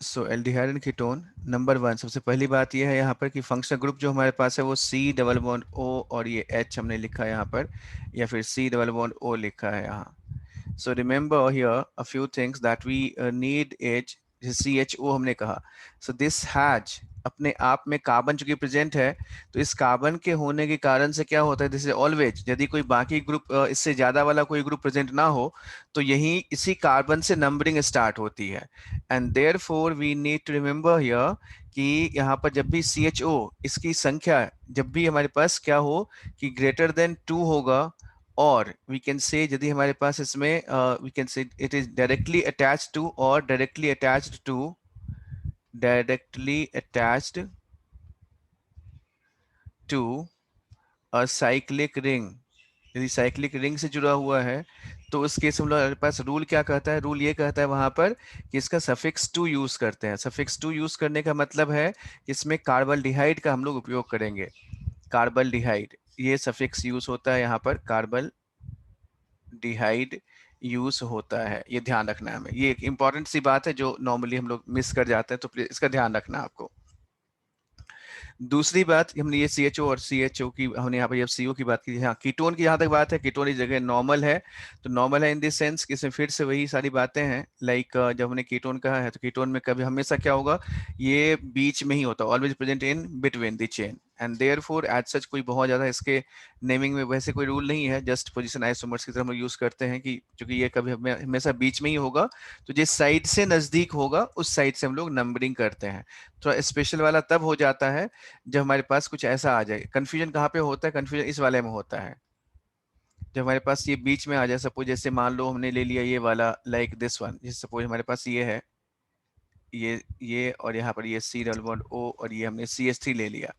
So aldehyde and ketone number one, सबसे पहली बात यह है यहाँ पर कि फंक्शनल ग्रुप जो हमारे पास है वो सी डबल बॉन्ड ओ और ये एच हमने लिखा है यहाँ पर, या फिर सी डबल बॉन्ड ओ लिखा है यहाँ। So remember here a few things that we need H, CHO हमने कहा। So this H अपने आप में कार्बन चूंकि प्रेजेंट है, तो इस कार्बन के होने के कारण से क्या होता है, दिस इज ऑलवेज, यदि कोई बाकी ग्रुप इससे ज्यादा वाला कोई ग्रुप प्रेजेंट ना हो, तो यही इसी कार्बन से नंबरिंग स्टार्ट होती है। And therefore we need to remember here कि यहाँ पर जब भी CHO इसकी संख्या जब भी हमारे पास क्या हो कि ग्रेटर देन 2 होगा, और वी कैन से यदि हमारे पास इसमें we can say it is directly attached to, और directly attached to a cyclic ring, यदि साइक्लिक रिंग से जुड़ा हुआ है, तो उस केस में हमारे पास रूल क्या कहता है, रूल ये कहता है वहां पर कि इसका सफिक्स टू यूज करते हैं। सफिक्स टू यूज करने का मतलब है कि इसमें कार्बल्डिहाइड का हम लोग उपयोग करेंगे। कार्बल्डिहाइड ये सफिक्स यूज होता है यहाँ पर, कार्बल डिहाइड यूज होता है, ये ध्यान रखना है हमें। ये एक इंपॉर्टेंट सी बात है जो नॉर्मली हम लोग मिस कर जाते हैं, तो प्लीज इसका ध्यान रखना आपको। दूसरी बात, हमने ये CHO और CHO की, हमने यहाँ पर जब CO की बात की, हाँ कीटोन की जहाँ तक बात है, कीटोन की जगह नॉर्मल है। तो नॉर्मल है इन दिस सेंस कि इसमें फिर से वही सारी बातें हैं, लाइक जब हमने कीटोन कहा है, तो कीटोन में कभी हमेशा क्या होगा, ये बीच में ही होता है, always present in between the chain, and therefore as such कोई बहुत ज्यादा इसके नेमिंग में वैसे कोई रूल नहीं है, जस्ट पोजीशन आइसोमर्स की तरह हम यूज करते हैं कि क्योंकि ये कभी हमेशा बीच में ही होगा, तो जिस साइड से नजदीक होगा उस साइड से हम लोग नंबरिंग करते हैं। थोड़ा स्पेशल वाला तब हो जाता है जब हमारे पास कुछ ऐसा आ जाए। कंफ्यूजन कहाँ पे होता है, कंफ्यूजन इस वाले में होता है जब हमारे पास ये बीच में आ जाए। सपोज जैसे मान लो हमने ले लिया ये वाला, लाइक दिस वन, जैसे सपोज हमारे पास ये है, ये और यहाँ पर ये सी डबल बॉन्ड ओ, और ये हमने CH3 ले लिया।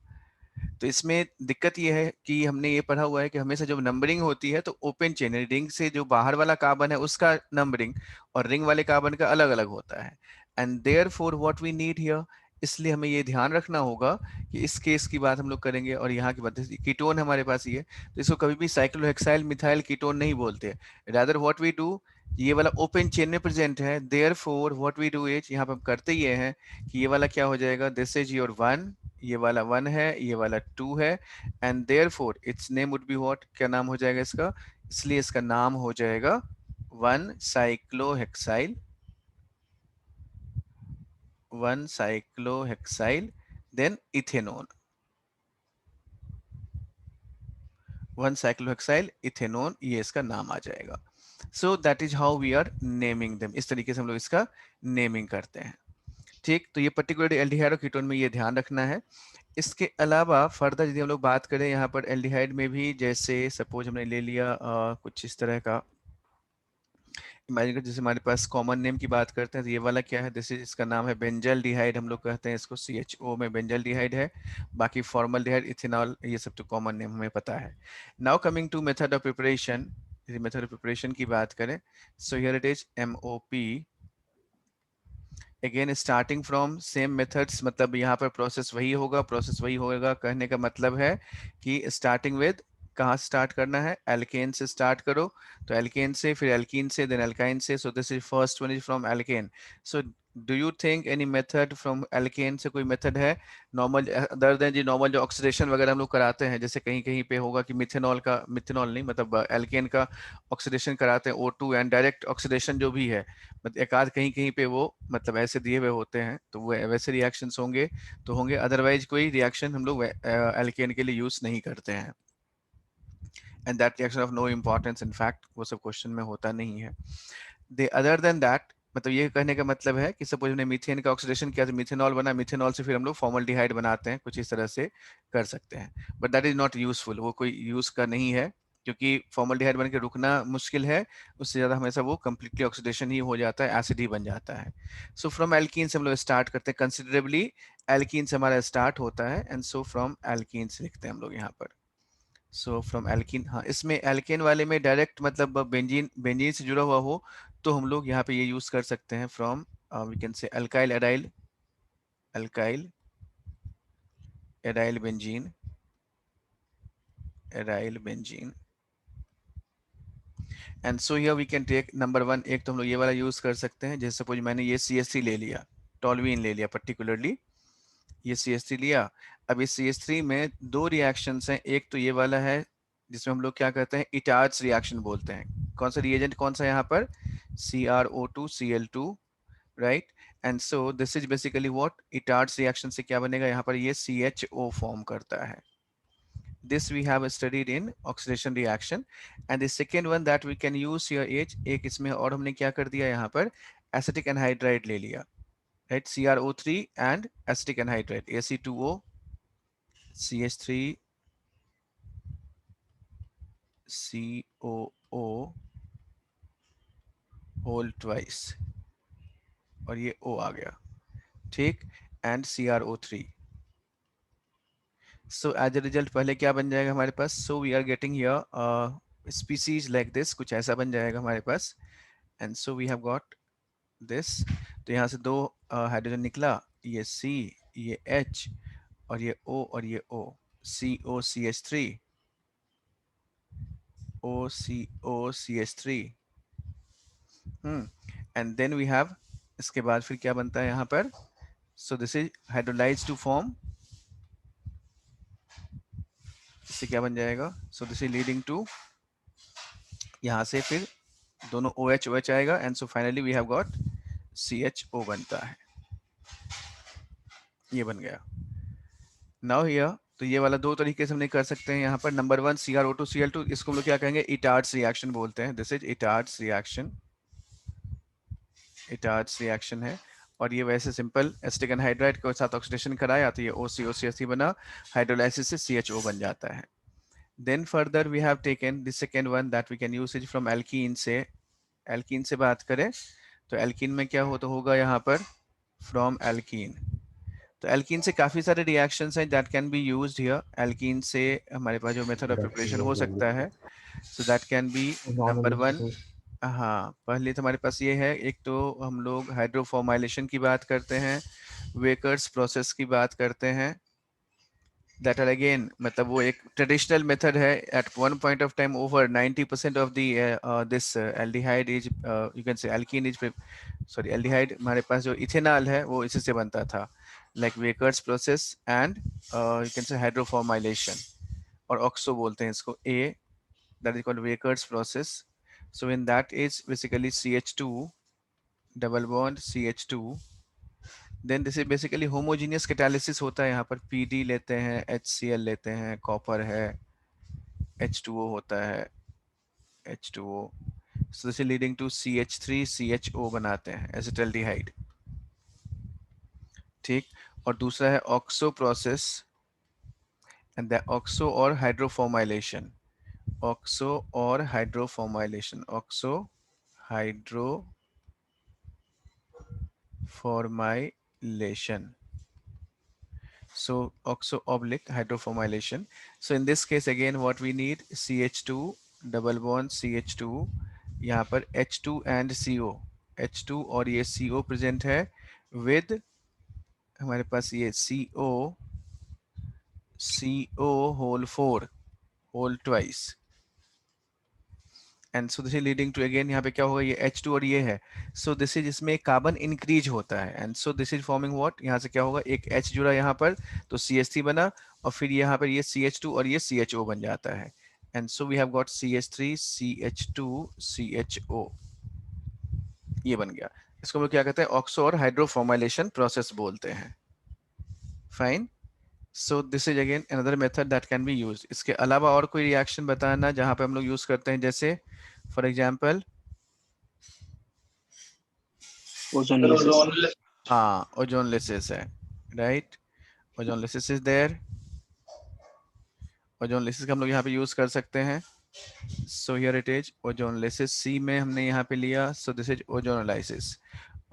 तो इसमें दिक्कत ये है कि हमने ये पढ़ा हुआ है कि हमेशा जब नंबरिंग होती है तो ओपन चेन रिंग से जो बाहर वाला कार्बन है उसका नंबरिंग और रिंग वाले कार्बन का अलग अलग होता है। And therefore what we need here, इसलिए हमें ये ध्यान रखना होगा कि इस केस की बात हम लोग करेंगे, और यहाँ की बात कीटोन हमारे पास ये, तो इसको कभी भी साइक्लोहेक्साइल मिथाइल कीटोन नहीं बोलते। रादर व्हाट वी डू, ये वाला ओपन चेन में प्रेजेंट है, therefore what we do is, यहाँ पर हम करते ये हैं कि ये वाला क्या हो जाएगा, दिस इज योर वन, ये वाला वन है, ये वाला टू है, and therefore its name would be what, क्या नाम हो जाएगा इसका, इसलिए इसका नाम हो जाएगा one cyclohexyl, one cyclohexyl then ethanone, one cyclohexyl ethanone, ये इसका नाम आ जाएगा। So that is how we are naming them, इस तरीके से हम लोग इसका नेमिंग करते हैं। ठीक, तो ये पर्टिकुलर एल्डिहाइड और कीटोन में ये ध्यान रखना है। इसके अलावा फर्दर यदि हम लोग बात करें यहाँ पर एल्डिहाइड में भी, जैसे सपोज हमने ले लिया कुछ इस तरह का, इमेजिन कर, जैसे हमारे पास कॉमन नेम की बात करते हैं, तो ये वाला क्या है, दिस इज, इसका नाम है बेंजल डिहाइड, हम लोग कहते हैं इसको, CHO में बेंजल डिहाइड है, बाकी फॉर्मल डिहाइड, इथेनॉल, ये सब तो कॉमन नेम हमें पता है। Now coming to method of preparation, यदि मेथड ऑफ प्रिपरेशन की बात करें, so here it is MOP, again starting from same methods, मतलब यहाँ पर प्रोसेस वही होगा, प्रोसेस वही होगा, कहने का मतलब है कि स्टार्टिंग विद, कहाँ स्टार्ट करना है, एल्केन से स्टार्ट करो, तो एल्केन से, फिर एल्कीन से, देन एल्काइन से, so this is first one is from alkane. So do you think any method from alkane से, कोई मेथड है नॉर्मल, अदर देन जी नॉर्मल जो ऑक्सीडेशन वगैरह हम लोग कराते हैं, जैसे कहीं कहीं पे होगा कि मिथेनॉल का, मिथेनॉल नहीं मतलब एल्केन का ऑक्सीडेशन कराते हैं O2, एंड डायरेक्ट ऑक्सीडेशन जो भी है, मतलब एक आध कहीं कहीं पे वो मतलब ऐसे दिए हुए होते हैं, तो वो वैसे रिएक्शंस होंगे तो होंगे, अदरवाइज कोई रिएक्शन हम लोग एल्केन के लिए यूज नहीं करते हैं, and that reaction of no importance, in fact वो सब क्वेश्चन में होता नहीं है। दे अदर देन दैट, मतलब ये कहने का मतलब है कि सपोज हमने मीथेन का ऑक्सीडेशन किया तो मिथेनॉल बना, मिथेनॉल से फिर हम लोग फॉर्मल्डिहाइड बनाते हैं, कुछ इस तरह से कर सकते हैं, but that is not useful, वो कोई यूज का नहीं है, क्योंकि फॉर्मल्डिहाइड बन के रुकना मुश्किल है, उससे ज्यादा हमेशा वो कंप्लीटली ऑक्सीडेशन ही हो जाता है, एसिड ही बन जाता है। सो फ्रॉम एल्कीन से हम लोग स्टार्ट करते हैं, कंसिडरेबली एल्कीन से हमारा स्टार्ट होता है, एंड सो फ्रॉम एल्कीन से लिखते हैं हम लोग यहाँ पर। सो फ्रॉम एल्कीन, हाँ इसमें एल्केन वाले में डायरेक्ट मतलब बेंजीन, बेंजीन से जुड़ा हुआ हो, तो हम लोग यहाँ पे ये यूज कर सकते हैं, from we can say alkyl aryl, alkyl aryl benzene, aryl benzene, and so here we can take number one, एक तो हम लोग ये वाला यूज कर सकते हैं, जैसे सपोज मैंने ये CH3 ले लिया, टॉल्यूइन ले लिया पर्टिकुलरली, ये CH3 लिया। अब इस CH3 में दो रिएक्शंस हैं, एक तो ये वाला है जिसमें हम लोग क्या करते हैं, इटार्ड्स रिएक्शन बोलते हैं। कौन सा रिएजेंट कौन सा है यहाँ पर, CrO2Cl2, right. And so this is basically what, Etard's reaction से क्या बनेगा यहाँ पर, ये CHO फॉर्म करता है। This we have studied in oxidation reaction, and the second one that we can use here is, एक इसमें और हमने क्या कर दिया यहाँ पर, acetic anhydride ले लिया, right, CrO3 and acetic anhydride, Ac2O CH3 COO whole twice, और ये O आ गया, ठीक, and CrO3। So as a result पहले क्या बन जाएगा हमारे पास, so we are getting here species like this, कुछ ऐसा बन जाएगा हमारे पास, and so we have got this। तो यहाँ से दो हाइड्रोजन निकला, ये C, ये H, और ये O और ये O, COCH3 OCOCH3, and then we have, इसके बाद फिर क्या बनता है यहाँ पर, so this is hydrolyse to form, इससे क्या बन जाएगा, so this is leading to, यहाँ से फिर दोनों OH OH आएगा, and so finally we have got CHO बनता है, ये बन गया। नाउ हियर, तो ये वाला दो तरीके से हमने कर सकते हैं यहाँ पर। नंबर 1 CrO2Cl2, इसको हम लोग क्या कहेंगे, इटार्ड्स रिएक्शन बोलते हैं, दिस इज इटार्ड्स रिएक्शन, इटार्ड्स रिएक्शन है। और ये वैसे सिंपल एसिटिक एनहाइड्राइड के साथ ऑक्सीडेशन कराया तो ये OCOCH3 बना, हाइड्रोलाइसिस से CHO बन जाता है। Then further we have taken the second one that we can use is from alkene से। एल्कीन से बात करें तो एल्कीन में क्या होगा यहाँ पर, फ्रॉम एल्कीन, तो एल्कीन से काफी सारे रिएक्शंस हैं that can be used here. Alkene से हमारे पास जो मेथड ऑफ प्रिपरेशन हो सकता है, so that can be number 1, हाँ पहले तो हमारे पास ये है, एक तो हम लोग हाइड्रोफॉर्माइलेशन की बात करते हैं, वेकर्स प्रोसेस की बात करते हैं, दैट आर अगेन मतलब वो एक ट्रेडिशनल मेथड है। At one point of time over 90% of the this aldehyde is, you can say alkene is, sorry aldehyde हमारे पास जो इथेनॉल है वो इसी से बनता था, like Wacker's process and you can say hydroformylation, और ऑक्सो बोलते हैं इसको, ए, that is called Waker's process. So in that is basically CH2 double bond CH2, then this is basically homogeneous catalysis होता है, यहाँ पर PD लेते हैं, HCl लेते हैं, कॉपर है, H2O होता है, H2O, so this is leading to CH3 CHO बनाते हैं, acetaldehyde, ठीक। और दूसरा है oxo process, and the oxo और हाइड्रोफॉर्माइलेशन, ऑक्सो और hydroformylation, oxo hydroformylation, so oxo oblique hydroformylation. So in this case again what we need, CH2 double bond CH2, यहाँ पर H2 and CO, H2 और ये CO present है with हमारे पास ये CO whole 4 whole twice, and so this is leading to, again यहाँ पे क्या होगा, ये H2 और ये है, सो दिस इज, इसमें कार्बन इंक्रीज होता है, and so this is forming what, यहाँ से क्या होगा, एक H जुड़ा यहाँ पर तो CH3 बना, और फिर यहाँ पर ये CH2 और ये CHO बन जाता है, and so we have got CH3 CH2 CHO, ये बन गया। इसको हम लोग क्या कहते हैं, ऑक्सो और हाइड्रोफॉर्माइलेशन प्रोसेस बोलते हैं, fine. So this is again another method that can be used. इसके अलावा और कोई रिएक्शन बताना जहाँ पे हम लोग यूज करते हैं, जैसे फॉर एग्जाम्पल, हाँ ओजोनलिसिस है, right, ozonolysis is there, ozonolysis का हम लोग यहाँ पे यूज कर सकते हैं, so here it is ozonolysis, C में हमने यहाँ पे लिया, so this is ozonolysis.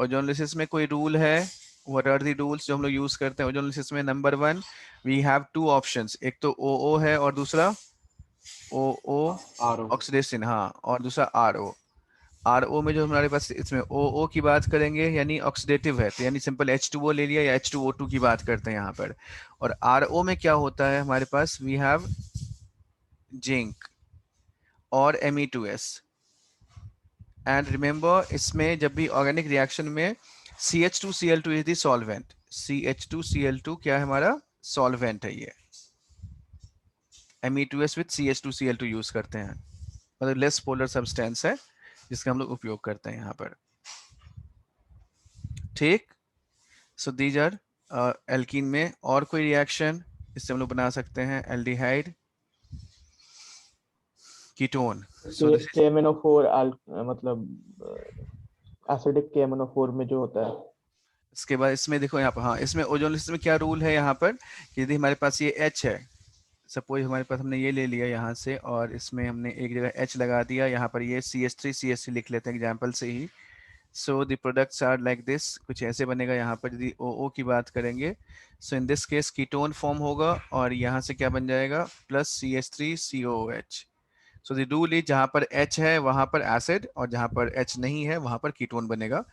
Ozonolysis में कोई रूल है, व्हाट आर द रूल्स जो हम लोग यूज करते हैं ओजोनलिसिस में, number 1 we have two options, एक तो OO है और दूसरा OO ऑक्सीडेशन, हाँ, और दूसरा RO। RO में जो हमारे पास इसमें OO की बात करेंगे यानी ऑक्सीडेटिव है, तो यानी सिंपल H2O ले लिया, या H2O2 की बात करते हैं यहाँ पर। और RO में क्या होता है हमारे पास, वी हैव जिंक और Me2S, एंड रिमेंबर इसमें जब भी ऑर्गेनिक रिएक्शन में CH2Cl2 is the solvent, CH2Cl2 क्या है हमारा सॉल्वेंट है ये, Me2S विद CH2Cl2 यूज करते हैं, मतलब लेस पोलर सब्सटेंस है जिसका हम लोग उपयोग करते हैं यहाँ पर, ठीक। सो दीज आर एल्कीन में और कोई रिएक्शन इससे हम लोग बना सकते हैं aldehyde ketone. So this is KMnO4 मतलब एसिडिक KMnO4 में जो होता है। इसके बाद इसमें देखो यहाँ पर, हाँ इसमें ओजोन में क्या रूल है यहाँ पर कि यदि हमारे पास ये H है, सपोज हमारे पास हमने ये ले लिया यहाँ से और इसमें हमने एक जगह H लगा दिया, यहाँ पर ये CH3 लिख लेते हैं एग्जाम्पल से ही। So the products are like this, कुछ ऐसे बनेगा यहाँ पर यदि OO की बात करेंगे। So in this case ketone form होगा और यहाँ से क्या बन जाएगा plus CH3COOH। So the rule is जहाँ पर H है वहाँ पर एसिड और जहाँ पर H नहीं है वहाँ पर कीटोन बनेगा।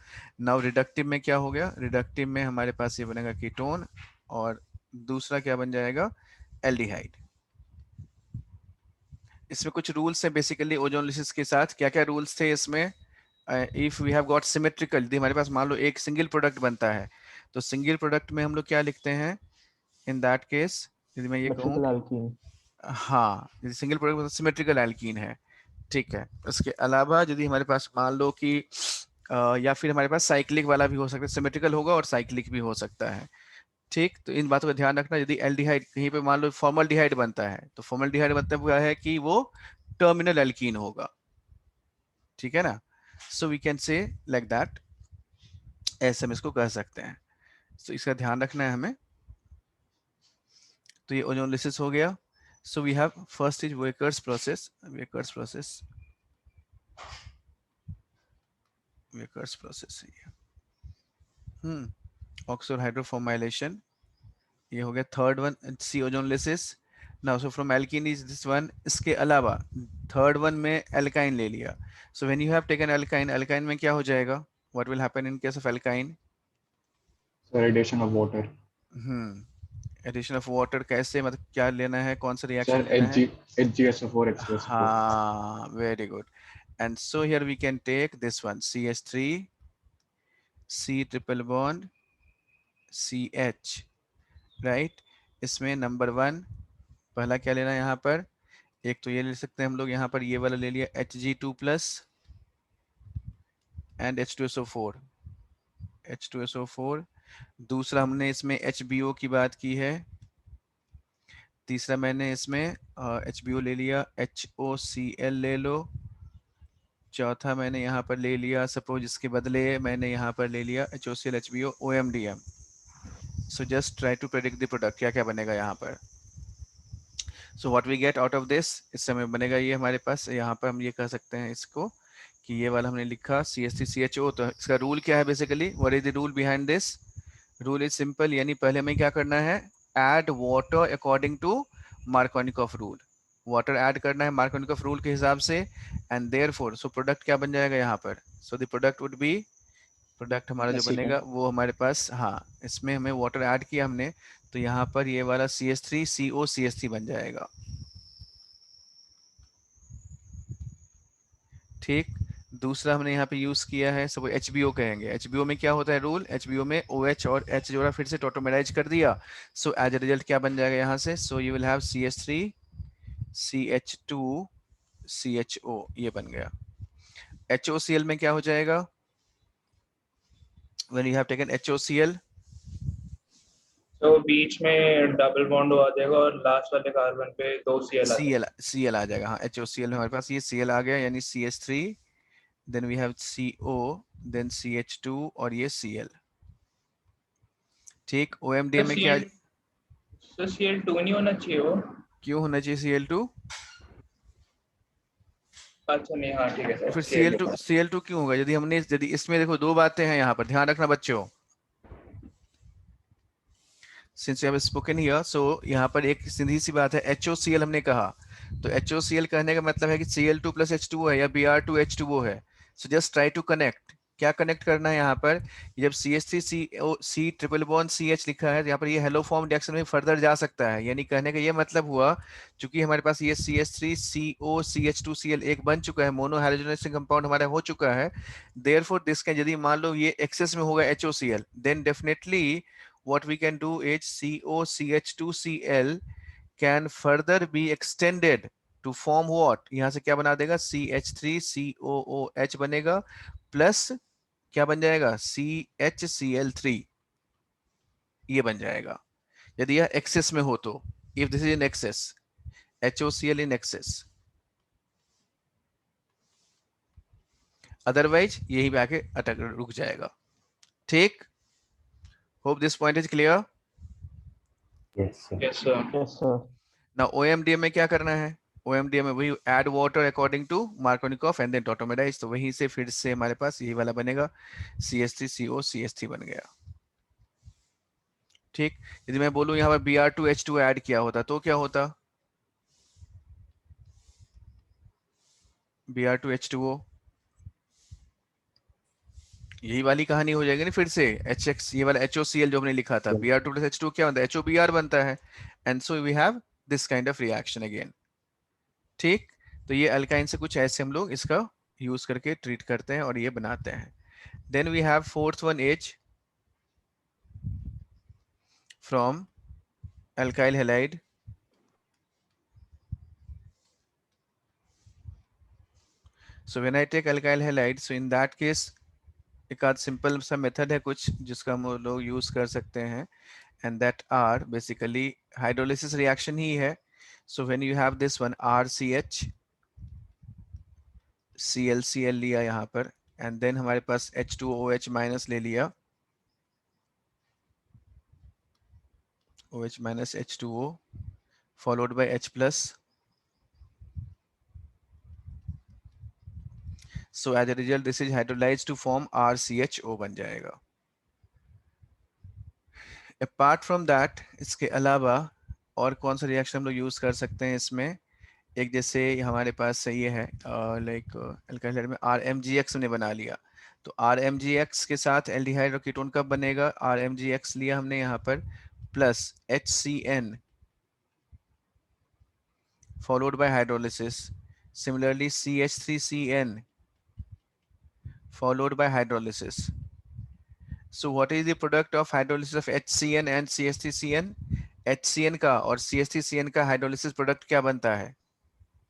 नाउ रिडक्टिव में क्या हो गया, रिडक्टिव में हमारे पास ये बनेगा कीटोन और दूसरा क्या बन जाएगा एल्डिहाइड। इसमें कुछ रूल्स हैं बेसिकली ओजोनलिसिस के साथ, क्या क्या रूल्स थे इसमें। If we have got symmetrical, यदि हमारे पास मान लो एक सिंगल प्रोडक्ट बनता है तो सिंगल प्रोडक्ट में हम लोग क्या लिखते हैं इन दैट केस, यदि मैं ये कहूँ हाँ यदि सिंगल प्रोडक्ट सिमेट्रिकल एल्कीन है, ठीक है। उसके अलावा यदि हमारे पास मान लो कि या फिर हमारे पास साइक्लिक वाला भी हो सकता है, सिमेट्रिकल होगा और साइक्लिक भी हो सकता है, ठीक। तो इन बातों का ध्यान रखना। यदि एल्डिहाइड कहीं पे मान लो फॉर्मल्डिहाइड बनता है तो फॉर्मल्डिहाइड मतलब हुआ है कि वो टर्मिनल एल्कीन होगा, ठीक है ना। So we can say like that, ऐसे हम इसको कह सकते हैं। तो इसका ध्यान रखना है हमें। तो ये ओजोनलिसिस हो गया। So we have first is Wacker's process, Wacker's process, Wacker's process oxo hydroformylation, ये हो गया third one C ozonolysis. Now so from alkene is this one, इसके अलावा थर्ड वन में एल्काइन ले लिया। So when you have taken alkyne, alkyne में क्या हो जाएगा, what will happen in case of alkyne, addition of water. Addition of water कैसे, मतलब क्या लेना है, कौन सा रिएक्शन सर लेना है। HgSO4 H2SO4। हाँ very good. And so here we can take this one CH3 C triple bond CH, right. इसमें नंबर 1 पहला क्या लेना है यहाँ पर, एक तो ये ले सकते हैं हम लोग, यहाँ पर ये वाला ले लिया Hg2 plus and H2SO4, H2SO4। दूसरा हमने इसमें HBO की बात की है, तीसरा मैंने इसमें HBO ले लिया, HOCl ले लो, चौथा मैंने यहाँ पर ले लिया सपोज इसके बदले मैंने यहाँ पर ले लिया HOCl HBO OMDM। So just try to predict the product, क्या क्या बनेगा यहाँ पर। So what we get out of this, इस समय बनेगा ये हमारे पास, यहाँ पर हम ये कह सकते हैं इसको कि ये वाला हमने लिखा CH3CHO। तो इसका रूल क्या है basically, what is the rule behind this, rule is simple, यानी पहले हमें क्या करना है, add water according to Markovnikov rule, water add करना है मार्कोनिकॉफ रूल के हिसाब से। एंड देयरफॉर सो प्रोडक्ट क्या बन जाएगा यहाँ पर, so the product would be, product हमारा जो बनेगा वो हमारे पास, हाँ इसमें हमें वाटर ऐड किया हमने तो यहाँ पर ये वाला CH3COCH3 बन जाएगा, ठीक। दूसरा हमने यहाँ पे यूज किया है सब HBO कहेंगे, HBO में क्या होता है रूल, HBO में OH और H जोड़ा फिर से टोटोमेराइज कर दिया। सो एज ए रिजल्ट क्या बन जाएगा यहाँ से, so you will have CH3 CH2 CHO, ये बन गया। HOCl में क्या हो जाएगा, when you have taken HOCl, तो बीच में डबल बॉन्ड आ जाएगा और लास्ट वाले कार्बन पे 2 Cl आ जाएगा। हाँ HOCl में हमारे पास ये Cl आ गया, यानी CH3 then we have CO then CH2 और ये Cl, ठीक। OMDM में क्या, तो Cl2 नहीं होना चाहिए वो, क्यों होना चाहिए Cl2, अच्छा नहीं, हाँ ठीक है सर। फिर Cl2 क्यों होगा, यदि हमने यदि इसमें देखो दो बातें हैं यहाँ पर, ध्यान रखना बच्चों, since you have spoken here, so यहाँ पर एक सीधी सी बात है, HOCl हमने कहा तो HOCl कहने का मतलब है कि Cl2 + H2O है या Br2H2O है। So just try to connect, क्या कनेक्ट करना है यहाँ पर, जब CH3CO C triple bond CH लिखा है, तो यहाँ पर ये हेलो फॉर्म रिएक्शन में फर्दर जा सकता है। यानी कहने का ये मतलब हुआ, चूंकि हमारे पास ये CH3CO CH2Cl एक बन चुका है, मोनो हाइड्रोजन कंपाउंड हमारा हो चुका है, देयरफॉर दिस कैन, यदि मान लो ये एक्सेस में होगा HOCl, then definitely what we can do is COCH2Cl can further be extended to form what, यहां से क्या बना देगा, CH3COOH बनेगा, प्लस क्या बन जाएगा, CHCl3, ये बन जाएगा यदि यह एक्सेस में हो तो, if this is in excess, HOCl in excess, otherwise यही पे आके अटक रुक जाएगा। ठीक, hope this point is clear. Yes, sir. Yes, sir. Yes, sir. Now OMDM में क्या करना है, OMDM में वही add water according to Markovnikov and then tautomerise, तो वहीं से फिर से हमारे पास यही वाला बनेगा, CH3CO CH3 बन गया। ठीक, यदि मैं बोलूं यहाँ पर Br2H2 ऐड किया होता तो क्या होता, Br2H2O, यही वाली कहानी हो जाएगी ना फिर से, HX, ये वाला HOCl जो हमने लिखा था, Br2 plus H2 क्या बनता है, HOBr बनता है, and so we have this kind of reaction again. ठीक, तो ये अल्काइन से कुछ ऐसे हम लोग इसका यूज करके ट्रीट करते हैं और ये बनाते हैं। Then we have fourth one H from alkyl halide, so when I take alkyl halide, so in that case एक आध सिंपल सा मेथड है कुछ जिसका हम लोग यूज कर सकते हैं, and that are basically hydrolysis reaction ही है। So when you have this one RCH ClCl लिया यहाँ पर, एंड देन हमारे पास H2OH माइनस ले लिया, OH minus H2O followed by H plus, so as a result this is hydrolyzed to form RCHO बन जाएगा। अपार्ट फ्रॉम दैट, इसके अलावा और कौन सा रिएक्शन हम लोग यूज कर सकते हैं इसमें, एक जैसे हमारे पास ये है लाइक अल्काइल हाइड में RMGX हमने बना लिया, तो RMGX के साथ एल्डिहाइड और कीटोन कब बनेगा, RMGX लिया हमने यहाँ पर plus HCN followed by hydrolysis, similarly CH3CN followed by hydrolysis. So what is the product of hydrolysis of HCN and CH3CN? HCN का और CH3CN का हाइड्रोलिसिस प्रोडक्ट क्या बनता है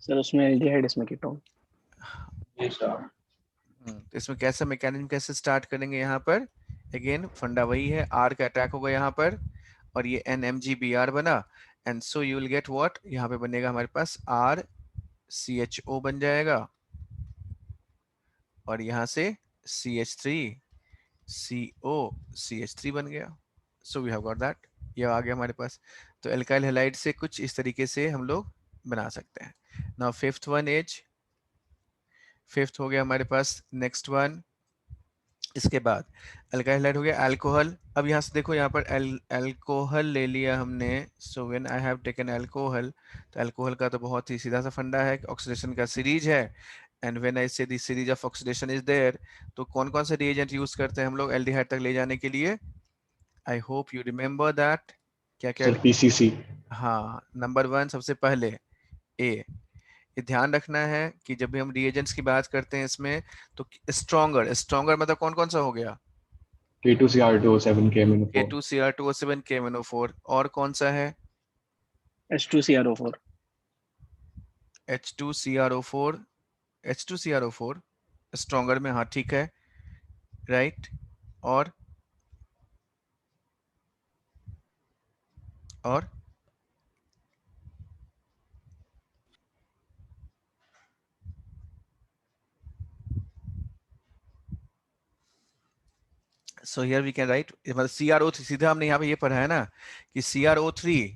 सर? उसमें एल्डिहाइड, इसमें कीटोन। Yes, sir. तो इसमें कैसा मैकेनिज्म कैसे स्टार्ट करेंगे, यहाँ पर अगेन फंडा वही है, R का अटैक होगा यहाँ पर और ये NMGBr बना, and so you will get what, यहाँ पे बनेगा हमारे पास RCHO बन जाएगा और यहाँ से CH3CO बन गया। So we have got that, ये आ गया हमारे पास। तो एल्काइल हैलाइड से कुछ इस तरीके से हम लोग बना सकते हैं। Now fifth one H, fifth हो गया हमारे पास, नेक्स्ट वन, इसके बाद अल्काइल हैलाइड हो गया अल्कोहल। अब यहाँ से देखो, यहाँ पर अल्कोहल ले लिया हमने, so when I have taken alcohol, तो अल्कोहल का तो बहुत ही सीधा सा फंडा है, ऑक्सीडेशन का सीरीज है, and when I say the series of oxidation is there, तो कौन कौन से रिएजेंट यूज करते हैं हम लोग एल्डिहाइड तक ले जाने के लिए, I hope you remember that, क्या क्या, Sir, PCC. हाँ, नंबर 1 सबसे पहले ए, ये ध्यान रखना है कि जब भी हम रिएजेंट्स की बात करते हैं इसमें, तो स्ट्रॉन्गर, स्ट्रॉन्गर मतलब कौन कौन सा हो गया, K2Cr2O7 KMnO4. K2Cr2O7 KMnO4, और कौन सा है H2CrO4। H2CrO4, H2CrO4 स्ट्रॉन्गर में, हाँ ठीक है, राइट, और so here we can write, मतलब CrO3, सीधा हमने यहाँ पे ये पढ़ा है ना कि CrO3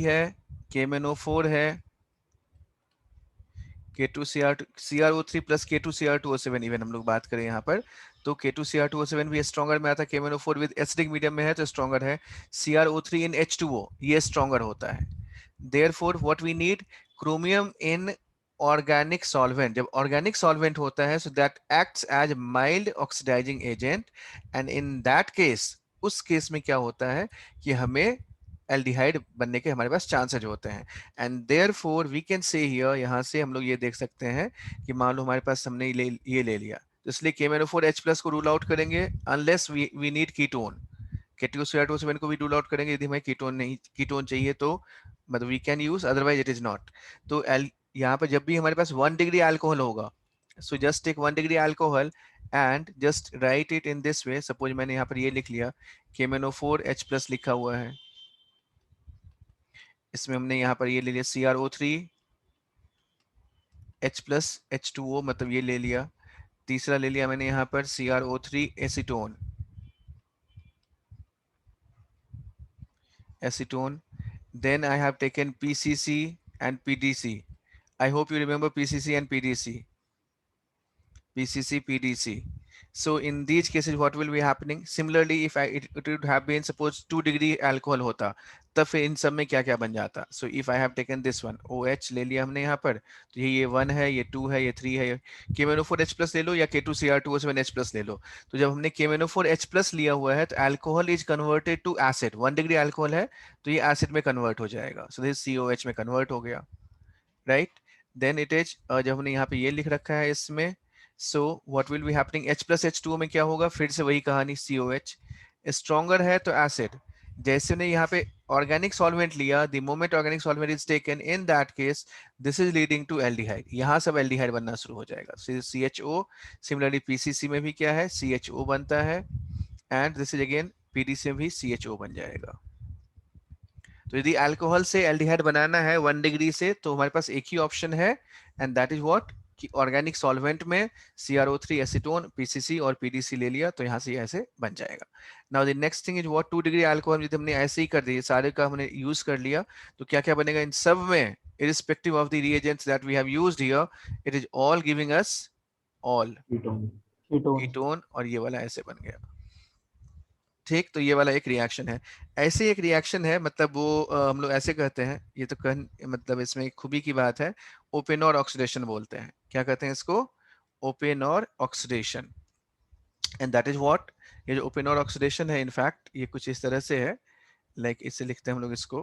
है, KMnO4 है, CrO3 प्लस K2Cr2O7 इवन हम लोग बात करें यहाँ पर, तो K2Cr2O7 भी स्ट्रॉन्गर में आता है, KMnO4 विद एसिडिक मीडियम में है तो स्ट्रॉन्गर है, CrO3 इन H2O ये स्ट्रॉन्गर होता है। Therefore what we need, chromium in organic solvent, जब ऑर्गेनिक सॉल्वेंट होता है, so that acts as mild oxidising agent, and in that case, उस केस में क्या होता है कि हमें एल्डिहाइड बनने के हमारे पास चांसेज होते हैं। And therefore we can say here, यहाँ से हम लोग ये देख सकते हैं कि मान लो हमारे पास हमने ये ले लिया, तो इसलिए KMnO4H+ को रूल आउट करेंगे unless we need ketone. K2CR2O7 को भी रूल आउट करेंगे यदि हमें कीटोन चाहिए तो, मतलब we can use, otherwise it is not. तो यहाँ पर जब भी हमारे पास 1 डिग्री अल्कोहल होगा, so just take 1 degree alcohol and just write it in this way. Suppose मैंने यहाँ पर ये लिख लिया, KMnO4H+ लिखा हुआ है, इसमें हमने यहाँ पर ये ले लिया CrO3H+ H2O, मतलब ये ले लिया। तीसरा ले लिया मैंने यहाँ पर CrO3 acetone, then I have taken PCC and PDC. I hope you remember PCC and PDC. So in these cases what will be happening? Similarly, if it would have been suppose 2 degree alcohol होता, तब फिर इन सब में क्या क्या बन जाता? So if I have taken this one, OH ले लिया हमने यहाँ पर, तो ये 1 है, ये 2 है, ये 3 है, KMnO4H+ ले लो या K2CR2O7H+ ले लो। तो जब हमने KMnO4H+ लिया हुआ है तो alcohol is converted to acid, 1 degree alcohol है तो ये एसिड में कन्वर्ट हो जाएगा, सो दिस COH में कन्वर्ट हो गया, राइट। देन इट इज, जब हमने यहाँ पे ये लिख रखा है इसमें, so what will be happening, H+H2O में क्या होगा, फिर से वही कहानी, COH स्ट्रॉन्गर है तो एसिड। जैसे ने यहाँ पे ऑर्गेनिक सॉल्वेंट लिया, the moment organic solvent is taken, in that case this is leading to aldehyde, यहाँ सब एल्डिहाइड बनना शुरू हो जाएगा। CHO, सिमिलरली PCC में भी क्या है, CHO बनता है, and this is again PDC में भी CHO बन जाएगा। तो यदि अल्कोहल से एल्डिहाइड बनाना है 1 डिग्री से, तो हमारे पास एक ही ऑप्शन है, एंड दैट इज व्हाट, कि ऑर्गेनिक सॉल्वेंट में CrO3 एसीटोन, PCC और PDC ले लिया, तो यहाँ से ऐसे बन जाएगा। Now the next thing is what, 2 degree alcohol यदि हमने ऐसे ही कर दिया, सारे का हमने यूज कर लिया, तो क्या क्या बनेगा इन सब में, irrespective of the reagents that we have used here, it is all giving us all ketone, और ये वाला ऐसे बन गया, ठीक। तो ये वाला एक रिएक्शन है, ऐसे एक रिएक्शन है, मतलब वो हम लोग ऐसे कहते हैं, ये तो मतलब इसमें एक खूबी की बात है, ओपेनोर ऑक्सीडेशन बोलते हैं। क्या कहते हैं इसको, Oppenauer oxidation, and that is what, ये जो ओपेनोर ऑक्सीडेशन है इनफैक्ट ये कुछ इस तरह से है, लाइक इससे लिखते हैं हम लोग इसको,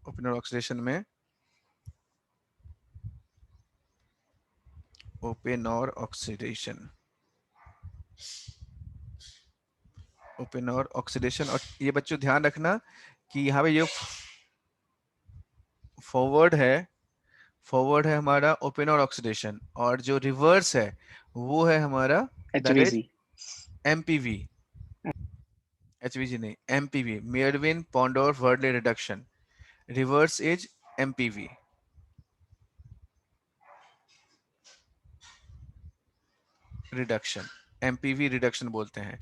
ओपेनोर ऑक्सीडेशन में, ओपेनोर ऑक्सीडेशन, ओपेनोर ऑक्सीडेशन। और ये बच्चों ध्यान रखना कि यहाँ पे जो फॉरवर्ड है हमारा ओपेनोर ऑक्सीडेशन, और जो रिवर्स है वो है हमारा HVG, MPV, HVG नहीं, MPV, मेयरविन पॉन्डोर्फ वर्डले reduction, reverse is MPV। Reduction, MPV reduction बोलते हैं,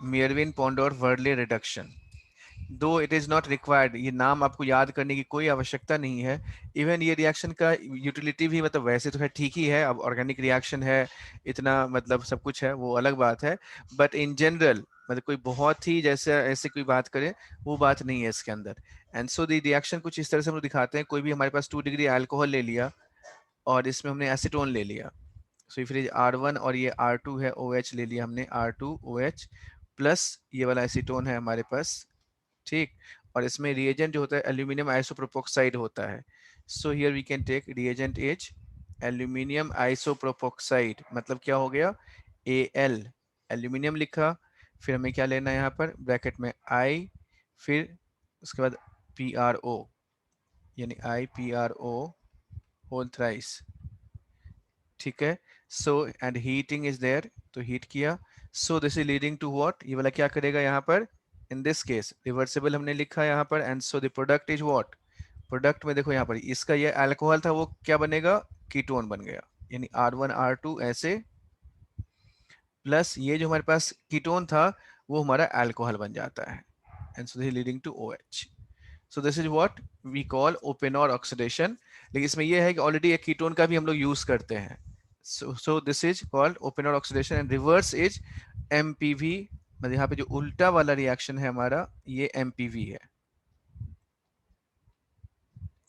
मेयरविन पॉन्डोर्फ वर्डले reduction. Though it is not required, ये नाम आपको याद करने की कोई आवश्यकता नहीं है। इवन ये रिएक्शन का यूटिलिटी भी मतलब वैसे तो है ठीक ही है, अब ऑर्गेनिक रिएक्शन है, इतना मतलब सब कुछ है, वो अलग बात है, बट इन जनरल मतलब कोई बहुत ही जैसे ऐसे कोई बात करे वो बात नहीं है इसके अंदर। एंड सो द रिएक्शन कुछ इस तरह से हम लोग दिखाते हैं, कोई भी हमारे पास 2 डिग्री अल्कोहल ले लिया और इसमें हमने एसीटोन ले लिया, so if it is R1 और ये R2 है, OH ले लिया हमने, R2OH प्लस ये वाला एसीटोन है हमारे पास, ठीक। और इसमें रिएजेंट जो होता है एल्यूमिनियम आइसोप्रोपोक्साइड होता है, so here we can take reagent is aluminium isopropoxide, मतलब क्या हो गया, Al, एल्यूमिनियम लिखा, फिर हमें क्या लेना है यहाँ पर ब्रैकेट में I, फिर उसके बाद PRO, यानी IPRO होल थ्राइस, ठीक है। So and heating is there, तो हीट किया, so this is leading to what, ये वाला क्या करेगा यहाँ पर, इन दिस केस रिवर्सिबल हमने लिखा है यहाँ पर, and so the product is what, product में देखो यहाँ पर इसका ये अल्कोहल था वो क्या बनेगा, कीटोन बन गया, यानी R1 R2 ऐसे, प्लस ये जो हमारे पास कीटोन था वो हमारा अल्कोहल बन जाता है, and so this leading to OH। So this is what we call Oppenauer oxidation. लेकिन इसमें यह है कि ऑलरेडी एक कीटोन का भी हम लोग यूज करते हैं, so this is called Oppenauer oxidation, and reverse is MPV, मतलब यहाँ पे जो उल्टा वाला रिएक्शन है हमारा ये MPV है,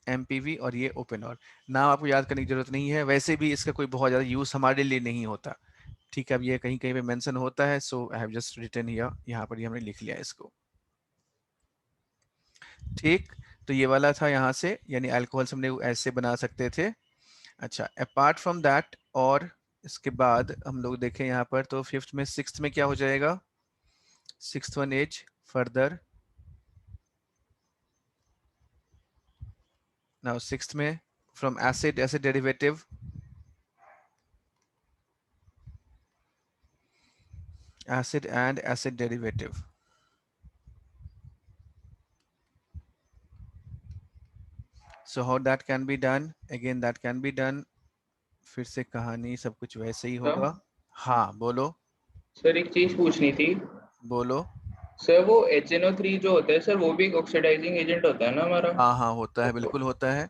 MPV और ये ओपन और। नाम आपको याद करने की जरूरत नहीं है, वैसे भी इसका कोई बहुत ज़्यादा यूज़ हमारे लिए नहीं होता। ठीक है, अब ये कहीं कहीं पे मेंशन होता है, so I have just written here, यहाँ पर ये हमने लिख लिया इसको। ठीक, तो ये वाला था यहाँ से, यानी अल्कोहल से हमने ऐसे बना सकते थे। अच्छा, अपार्ट फ्रॉम दैट, और इसके बाद हम लोग देखें यहाँ पर, तो फिफ्थ में सिक्स्थ में क्या हो जाएगा? Sixth one is further. Now sixth में from acid, acid derivative, acid and acid derivative. So how that can be done? Again that can be done. फिर से कहानी सब कुछ वैसे ही होगा। हाँ बोलो। सर एक चीज पूछनी थी। बोलो। सर वो HNO3 जो होता है सर, वो भी एक ऑक्सीडाइजिंग एजेंट होता है ना हमारा? हाँ हाँ होता है, बिल्कुल होता है।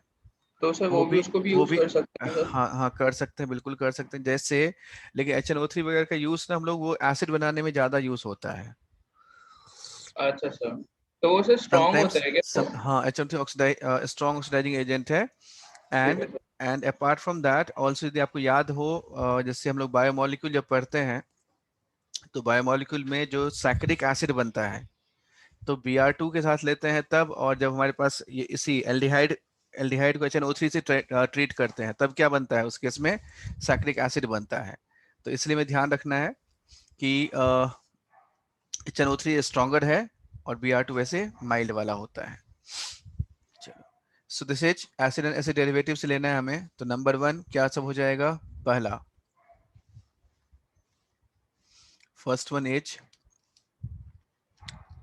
तो सर वो वो भी भी उसको भी वो यूज भी कर सकते हैं सर? हाँ हाँ कर सकते हैं, बिल्कुल कर सकते हैं जैसे। लेकिन HNO3 वगैरह का यूज ना हम लोग वो एसिड बनाने में ज्यादा यूज होता है। अच्छा सर, तो वो सर स्ट्रॉन्ग समटाइम्स होता है क्या? हाँ, HNO3 स्ट्रॉन्ग ऑक्सीडाइजिंग एजेंट है। ठीक एंड है sir. And apart from that also, यदि आपको याद हो, जैसे हम लोग बायोमोलिक्यूल जब पढ़ते हैं, तो बायोमोलिक्यूल में जो सैकरिक एसिड बनता है, तो Br2 के साथ लेते हैं तब, और जब हमारे पास ये इसी एल्डिहाइड एल्डिहाइड को HNO3 से ट्रीट करते हैं, तब क्या बनता है? उस केस में सैकरिक एसिड बनता है। तो इसलिए में ध्यान रखना है कि HNO3 स्ट्रॉन्गर है और Br2 वैसे माइल्ड वाला होता है। चलो, सो this is acid and acid derivative से लेना है हमें। तो नंबर 1 क्या सब हो जाएगा? पहला, first one is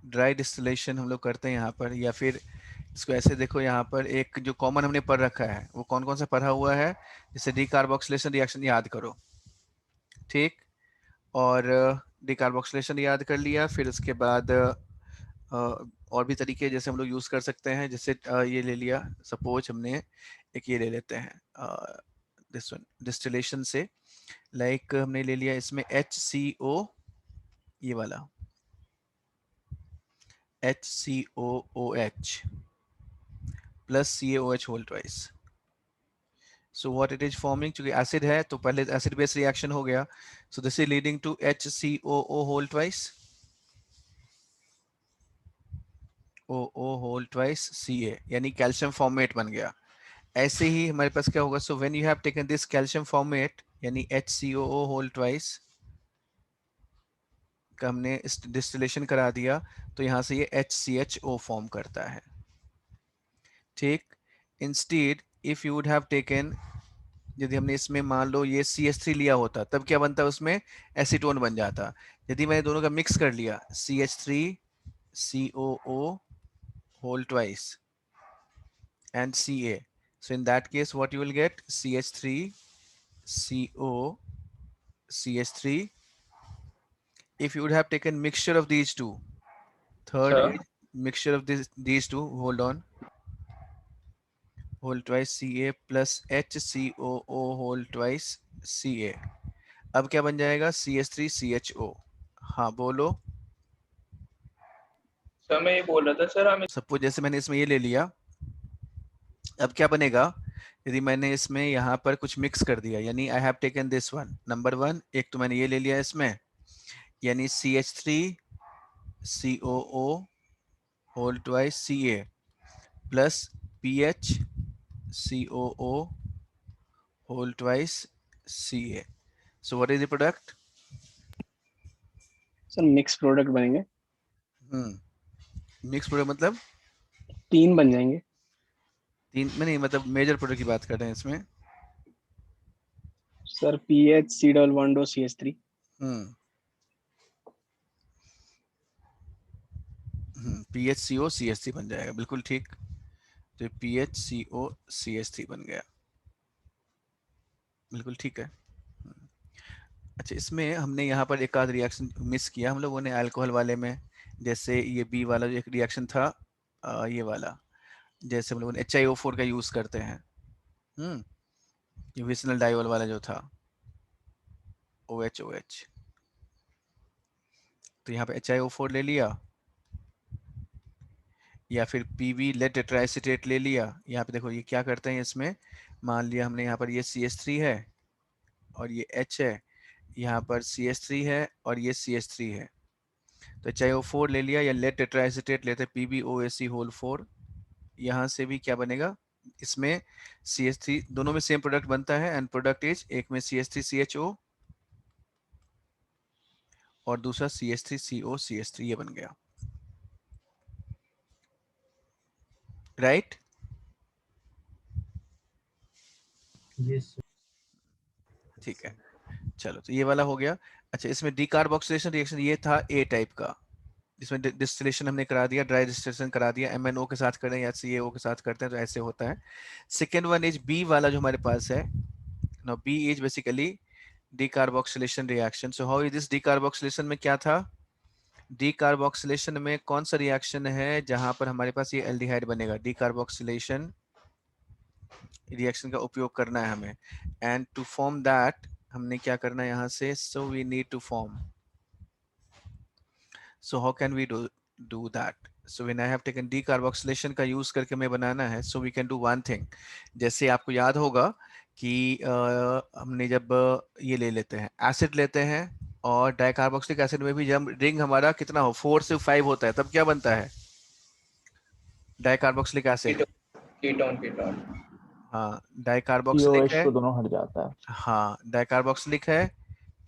dry distillation हम लोग करते हैं यहाँ पर, या फिर इसको ऐसे देखो, यहाँ पर एक जो कॉमन हमने पढ़ रखा है, वो कौन कौन सा पढ़ा हुआ है? जैसे डीकार्बोक्सिलेशन रिएक्शन याद करो। ठीक, और डीकार्बोक्सिलेशन याद कर लिया, फिर उसके बाद और भी तरीके जैसे हम लोग यूज कर सकते हैं, जैसे ये ले लिया, सपोज हमने एक ये ले लेते हैं दिस वन डिस्टिलेशन से, लाइक हमने ले लिया इसमें HCO, ये वाला HCOOH plus CaOH whole twice. So what it is forming, चूंकि एसिड है तो पहले एसिड बेस रिएक्शन हो गया, so this is leading to HCOO whole twice, OO whole twice Ca, यानी कैल्शियम फॉर्मेट बन गया। ऐसे ही हमारे पास क्या होगा? So when you have taken this calcium formate, यानी HCOO होल ट्वाइस का हमने डिस्टिलेशन करा दिया, तो यहाँ से ये HCHO फॉर्म करता है। ठीक, instead if you would have taken, यदि हमने इसमें मान लो ये CH3 लिया होता, तब क्या बनता? उसमें एसीटोन बन जाता। यदि मैंने दोनों का मिक्स कर लिया, CH3 COO whole twice and Ca, so in that case what you will get? CH3 CO CH3. If you would have taken mixture of these two, third sir is mixture of these two, hold on, whole twice Ca plus HCOO whole twice Ca, अब क्या बन जाएगा? CH3CHO। हाँ बोलो। Sir मैं ये बोल रहा था सर, हम सपोज जैसे मैंने इसमें ये ले लिया, अब क्या बनेगा? यदि मैंने इसमें यहाँ पर कुछ मिक्स कर दिया, यानी आई have taken this one, number 1, एक तो मैंने ये ले लिया इसमें, यानी CH3COO whole twice Ca plus PHCOO whole twice Ca. So what is the product? Sir mix product बनेंगे, मिक्स प्रोडक्ट मतलब 3 बन जाएंगे। तीन में नहीं, मतलब मेजर प्रोडक्ट की बात कर रहे हैं इसमें। Sir PHC double bond CH3। PHCO CH3 बन जाएगा, बिल्कुल ठीक। तो PHCO CH3 बन गया, बिल्कुल ठीक है। अच्छा, इसमें हमने यहाँ पर एक आध रिएक्शन मिस किया हम लोगों ने अल्कोहल वाले में, जैसे ये बी वाला जो एक रिएक्शन था, ये वाला, जैसे हम लोगों ने HiO4 का यूज करते हैं, ये विसनल डाइवल वाला जो था, OH, तो यहाँ पे HiO4 ले लिया, या फिर पीवी लेड टेट्राएसीटेट ले लिया। यहाँ पे देखो ये क्या करते हैं इसमें, मान लिया हमने यहाँ पर ये CH3 है और ये H है, यहाँ पर CH3 है और ये CH3 है, तो चाहे वो 4 ले लिया या लेड टेट्राएसीटेट लेते PbOAc होल 4, यहाँ से भी क्या बनेगा, इसमें CH3 दोनों में सेम प्रोडक्ट बनता है एंड प्रोडक्ट इज एक में CH3CHO और दूसरा CH3COCH3, ये बन गया, राइट। ठीक है, चलो तो ये वाला हो गया। अच्छा, इसमें डीकार्बोक्सिलेशन रिएक्शन ये था ए टाइप का, जिसमें डिस्टिलेशन हमने करा दिया, ड्राई डिस्टिलेशन करा दिया, MnO के साथ करें या CaO के साथ करते हैं तो ऐसे होता है। सेकेंड वन इज बी वाला जो हमारे पास है, now B is basically decarboxylation reaction. So how is this decarboxylation में क्या था, डीकार्बोक्सिलेशन में कौन सा रिएक्शन है जहां पर हमारे पास ये एल्डिहाइड बनेगा, डीकार्बोक्सिलेशन रिएक्शन का उपयोग करना है हमें, एंड टू फॉर्म दैट हमने क्या करना है यहाँ से, so we need to form, so how can we do that, so when I have taken decarboxylation का यूज करके हमें बनाना है, so we can do one thing, जैसे आपको याद होगा कि हमने जब ये ले लेते हैं एसिड लेते हैं और डाइकार्बोक्सिलिक एसिड में भी जब रिंग हमारा कितना हो 4 से 5 होता है तब क्या बनता है, डाइकार्बोक्सिलिक एसिड, कीटोन कीटोन हाँ डाइकार्बोक्सिलिक COH है, तो दोनों हट जाता है। हाँ डाइकार्बोक्सिलिक है,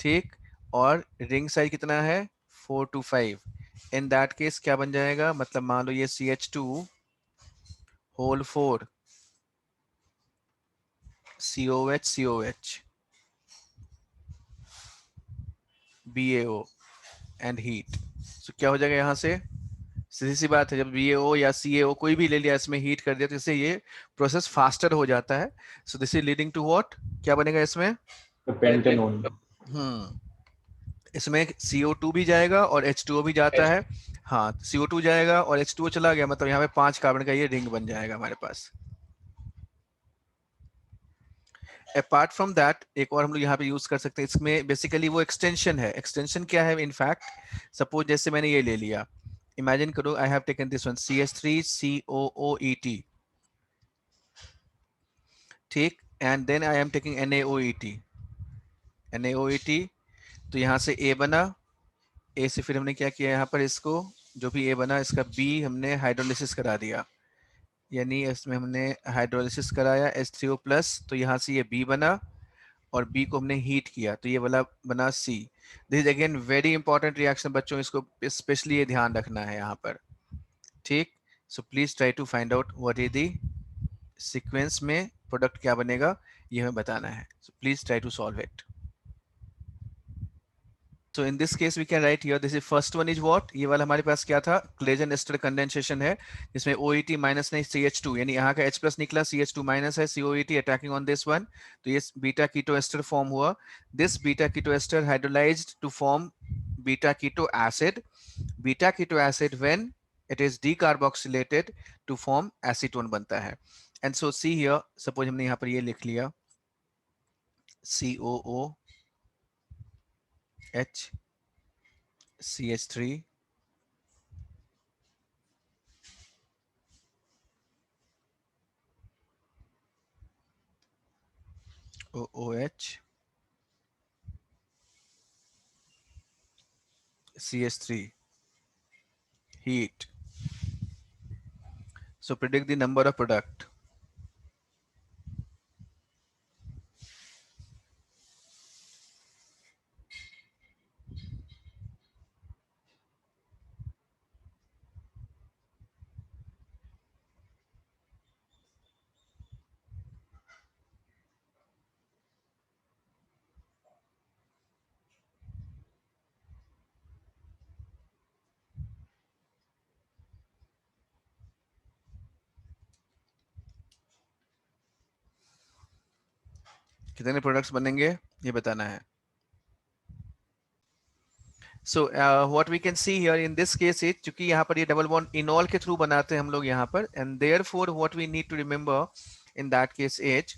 ठीक, और रिंग साइज कितना है 4 to 5, इन दैट केस क्या बन जाएगा, मतलब मान लो ये CH2 whole 4 COH BaO and heat, so क्या हो जाएगा यहाँ से, सीधी सी बात है, जब BaO या CaO कोई भी ले लिया इसमें हीट कर दिया तो इससे ये प्रोसेस फास्टर हो जाता है, so this is leading to what, क्या बनेगा इसमें, The pentanone. इसमें CO2 भी जाएगा और H2O भी जाता है, हाँ CO2 जाएगा और H2O चला गया, मतलब यहाँ पे 5 कार्बन का ये रिंग बन जाएगा हमारे पास। अपार्ट फ्रॉम दैट एक और हम लोग यहाँ पे यूज कर सकते हैं, इसमें बेसिकली वो एक्सटेंशन है, एक्सटेंशन क्या है इनफैक्ट, सपोज जैसे मैंने ये ले लिया, इमेजिन करो I have taken this one CH3COOET, ठीक, and then I am taking NaOET, तो यहाँ से A बना, A से फिर हमने क्या किया यहाँ पर, इसको जो भी A बना इसका B हमने हाइड्रोलिसिस करा दिया, यानी इसमें हमने हाइड्रोलिसिस कराया H3O प्लस, तो यहाँ से ये B बना और B को हमने हीट किया तो ये वाला बना C। This is again very important reaction बच्चों, इसको स्पेशली ये ध्यान रखना है यहाँ पर, ठीक। So please try to find out what is the sequence में प्रोडक्ट क्या बनेगा, ये हमें बताना है, so please try to solve it. So in this case we can write here, this is first one is what, ये वाला हमारे पास क्या था, Claisen ester condensation है, जिसमें OET माइनस नहीं CH2, यानी यहाँ का H प्लस निकला, CH2 माइनस है, COET attacking on this one, तो ये बीटा कीटो एस्टर फॉर्म हुआ, this beta keto ester hydrolyzed to form beta keto acid when it is decarboxylated to form acetone बनता है, and so see here, suppose हमने यहाँ पर ये लिख लिया COOH CH3 OOH CH3 heat, so predict the number of product, कितने products बनेंगे ये बताना है। So what we can see here in this case is, चूंकि यहाँ पर ये डबल बॉन्ड इनॉल के थ्रू बनाते हैं हम लोग यहाँ पर, and therefore what we need to remember in that case is,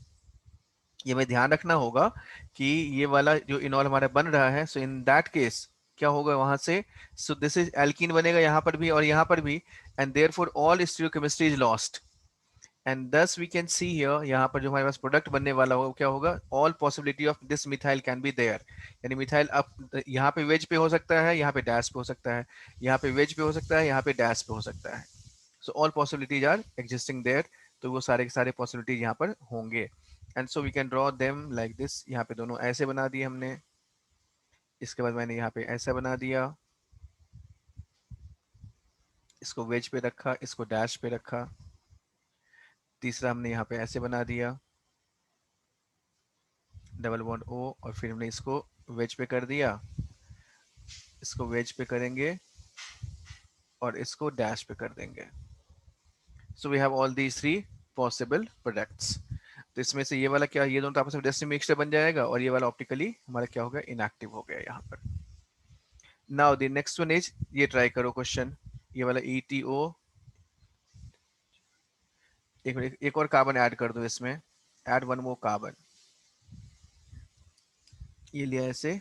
ये हमें ध्यान रखना होगा कि ये वाला जो इनॉल हमारा बन रहा है, so in that case क्या होगा वहां से, सो दिस इज एल्कीन बनेगा यहाँ पर भी और यहाँ पर भी, and therefore all stereochemistry is lost, and thus we can see here, यहाँ पर जो हमारे पास प्रोडक्ट बनने वाला होगा क्या होगा, all possibility of this methyl can be there, यानी मिथाइल अब यहाँ पे वेज पे हो सकता है, यहाँ पे डैश पे हो सकता है, यहाँ पे वेज पे हो सकता है, यहाँ पे डैश पे हो सकता है, so all possibilities are existing there, तो वो सारे के सारे पॉसिबिलिटीज यहाँ पर होंगे, and so we can draw them like this, यहाँ पे दोनों ऐसे बना दिए हमने, इसके बाद मैंने यहाँ पे ऐसा बना दिया, इसको वेज पे रखा, इसको डैश पे रखा, तीसरा हमने यहाँ पे ऐसे बना दिया डबल बॉन्ड O, और फिर हमने इसको वेज पे कर दिया, इसको वेज पे करेंगे और इसको डैश पे कर देंगे, so we have all these 3 possible products. तो इसमें से ये वाला क्या, ये दोनों तो आपस में डेस्टिनी मिक्सचर बन जाएगा, और ये वाला ऑप्टिकली हमारा क्या हो गया, इनएक्टिव हो गया यहाँ पर। Now the next one is, ये ट्राई करो क्वेश्चन, ये वाला ETO, एक और कार्बन ऐड कर दो इसमें, ऐड वन मोर कार्बन, ये लिया ऐसे,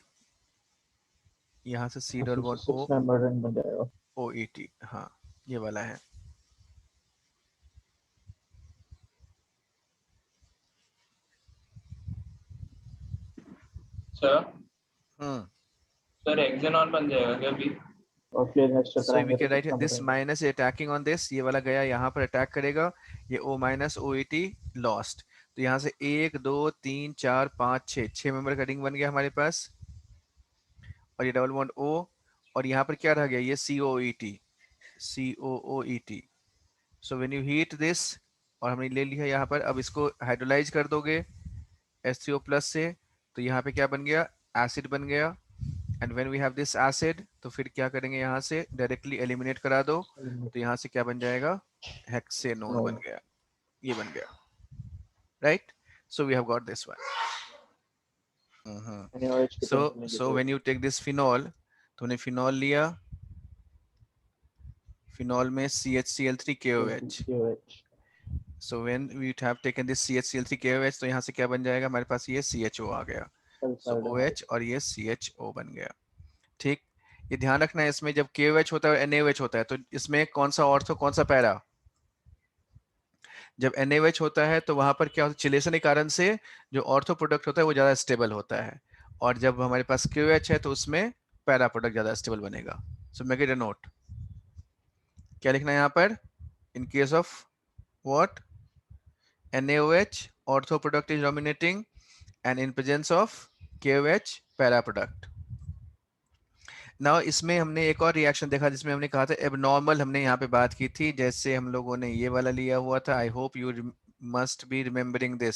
यहाँ से C double bond O 6 member ring बन जाएगा। OET, हाँ ये वाला है। सर सर हेक्सेनॉन बन जाएगा क्या अभी? और फिर नेक्स्ट So कराएंगे we can तो write 6 member this ring. minus is attacking on this, ये वाला गया यहाँ पर अटैक करेगा, ये O minus OET lost, तो यहाँ से 1 2 3 4 5 6 मेंबर का रिंग बन गया हमारे पास, और ये डबल बॉन्ड O, और यहाँ पर क्या रह गया, ये COOET, so when you heat this, और हमने ले लिया यहाँ पर, अब इसको हाइड्रोलाइज कर दोगे H3O प्लस से, तो यहाँ पे क्या बन गया, एसिड बन गया, and when we have this acid, तो फिर क्या करेंगे, यहाँ से डायरेक्टली एलिमिनेट करा दो, तो यहाँ से क्या बन जाएगा, हेक्सेनोन बन गया, ये बन गया, right, so we have got this one. NaOH की so tension so when you take this phenol, तो हमने फिनॉल लिया, फिनॉल में CHCl3KOH, so when we have taken this CHCl3KOH, तो यहाँ से क्या बन जाएगा हमारे पास, ये CHO आ गया, so OH और ये CHO बन गया, ठीक। ये ध्यान रखना है इसमें, जब KOH होता है और NaOH होता है, तो इसमें कौन सा ऑर्थो कौन सा पैरा, जब NaOH होता है तो वहां पर क्या होता है, चिलेशन के कारण से जो ऑर्थो प्रोडक्ट होता है वो ज्यादा स्टेबल होता है, और जब हमारे पास KOH है तो उसमें पैरा प्रोडक्ट ज्यादा स्टेबल बनेगा, so make it a note, क्या लिखना है यहाँ पर, इन case of what, NaOH ortho product is dominating, and in presence of KOH para product. Now इसमें हमने एक और रिएक्शन देखा जिसमें हमने कहा था एबनॉर्मल, हमने यहाँ पे बात की थी, जैसे हम लोगों ने ये वाला लिया हुआ था, I hope you must be remembering this,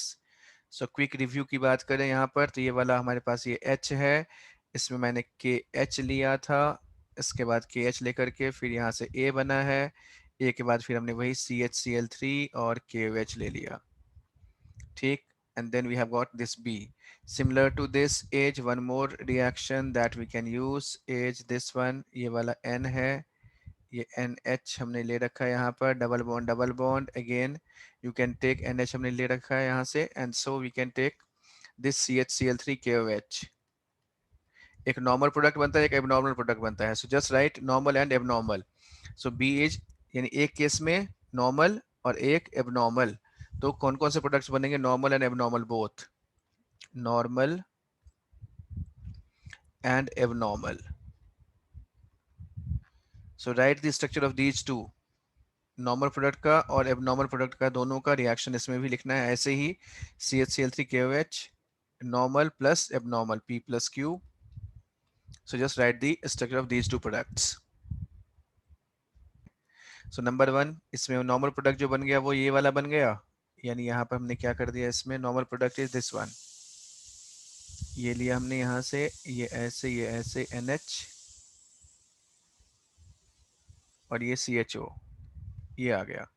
so quick review की बात करें यहाँ पर, तो ये वाला हमारे पास ये H है, इसमें मैंने KH लिया था, इसके बाद KH लेकर के फिर यहाँ से A बना है, A के बाद फिर हमने वही CHCl3 और KOH ले लिया, ठीक, and then we have got this B. Similar to this H, one more reaction that we can use, H this one, ये वाला N है, ये NH हमने ले रखा है यहाँ पर, double bond again you can take NH हमने ले रखा है यहाँ से, and so we can take this CHCl3KOH, एक नॉर्मल प्रोडक्ट बनता है, एक एबनॉर्मल प्रोडक्ट बनता है, so just write normal and abnormal, so B is, यानी एक केस में नॉर्मल और एक एबनॉर्मल, तो कौन कौन से प्रोडक्ट्स बनेंगे, normal and abnormal both, normal and abnormal, so right the structure of these two, normal product का और एबनॉर्मल प्रोडक्ट का दोनों का रिएक्शन इसमें भी लिखना है, ऐसे ही CHCl3KOH normal plus abnormal P plus Q, so just write the structure of these two products. So number 1, इसमें नॉर्मल प्रोडक्ट जो बन गया वो ये वाला बन गया, यानी यहाँ पर हमने क्या कर दिया, इसमें normal product is this one, ये लिया हमने यहाँ से, ये ऐसे NH और ये CHO, ये आ गया,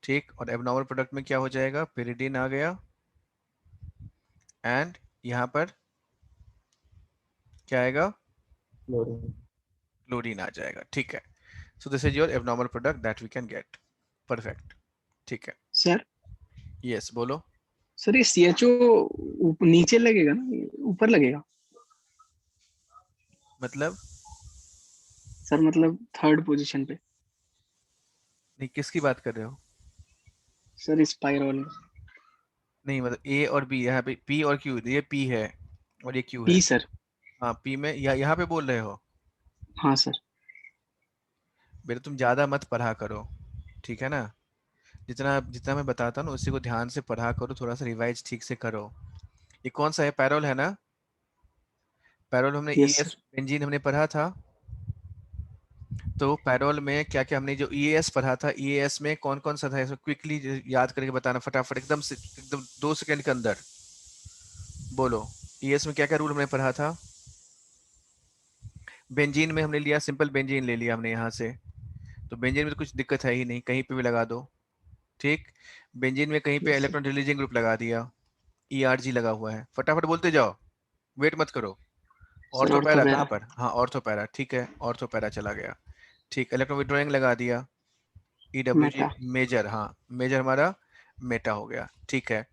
ठीक, और एबनॉर्मल प्रोडक्ट में क्या हो जाएगा, pyridine आ गया, एंड यहाँ पर क्या आएगा, क्लोरीन आ जाएगा, ठीक है, so this is your abnormal product that we can get, perfect, ठीक है, सर यस बोलो, सर ये CHO नीचे लगेगा ना, ऊपर लगेगा, मतलब सर मतलब थर्ड पोजीशन पे। नहीं, किसकी बात कर रहे हो? Sir spiral. नहीं मतलब ए और बी, यहाँ पे पी और क्यू, ये पी है और ये क्यू है। P sir. हाँ पी में यहाँ पे बोल रहे हो। हाँ सर। बेटा तुम ज्यादा मत पढ़ा करो, ठीक है ना? जितना जितना मैं बताता हूँ ना उसी को ध्यान से पढ़ा करो, थोड़ा सा रिवाइज ठीक से करो। ये कौन सा है? पैरोल है ना? पैरोल हमने ई यस एस सर। बेंजीन हमने पढ़ा था। तो पैरोल में क्या क्या हमने जो ईएएस पढ़ा था, ईएएस में कौन कौन सा था, इसको क्विकली याद करके बताना फटाफट, एकदम से, एकदम 2 सेकंड के अंदर बोलो। ईएएस में क्या क्या रूल हमने पढ़ा था? बेंजीन में हमने लिया, सिंपल बेंजीन ले लिया हमने यहाँ से, तो बेंजीन में तो कुछ दिक्कत है ही नहीं, कहीं पे भी लगा दो, ठीक। बेंजीन में कहीं पे yes sir. Electron releasing group लगा दिया, ईआरजी लगा हुआ है, फटाफट बोलते जाओ, वेट मत करो। सर ऑर्थो पैरा कहाँ ऑर्थोपैरा। पर? हाँ ऑर्थो पैरा, ठीक है, ऑर्थो पैरा चला गया, ठीक। इलेक्ट्रॉन विड्रॉइंग लगा दिया, ईडब्ल्यूजी मेटा। मेजर, हाँ मेजर हमारा मेटा हो गया, ठीक है।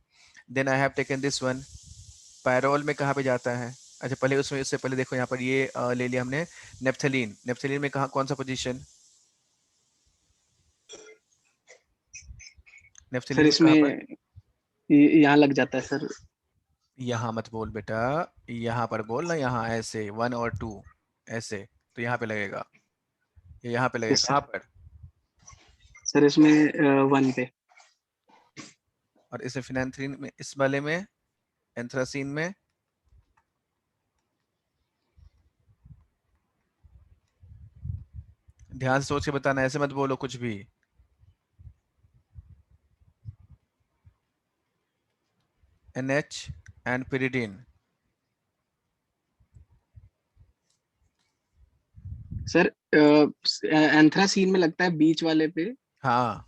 Then I have taken this one, पैरोल में कहाँ पे जाता है? अच्छा पहले उसमें, इससे पहले देखो यहाँ पर ये ले लिया हमने नेप्थलीन, नेप्थलीन में कहाँ, कौन सा पोजीशन? सर नेप्थलीन में इसमें कहाँ पर? यहाँ लग जाता है सर। यहाँ मत बोल बेटा, यहाँ पर बोल ना, यहाँ ऐसे 1 और 2 ऐसे, तो यहाँ पे लगेगा, ये यहाँ पे लगेगा, यस कहाँ सर। पर? सर इसमें 1 पे। और इसे फिनांथ्रीन में, इस वाले में एंथ्रासीन में, ध्यान से सोच के बताना, ऐसे मत बोलो कुछ भी। NH and pyridine। Sir anthracene में लगता है बीच वाले पे। हाँ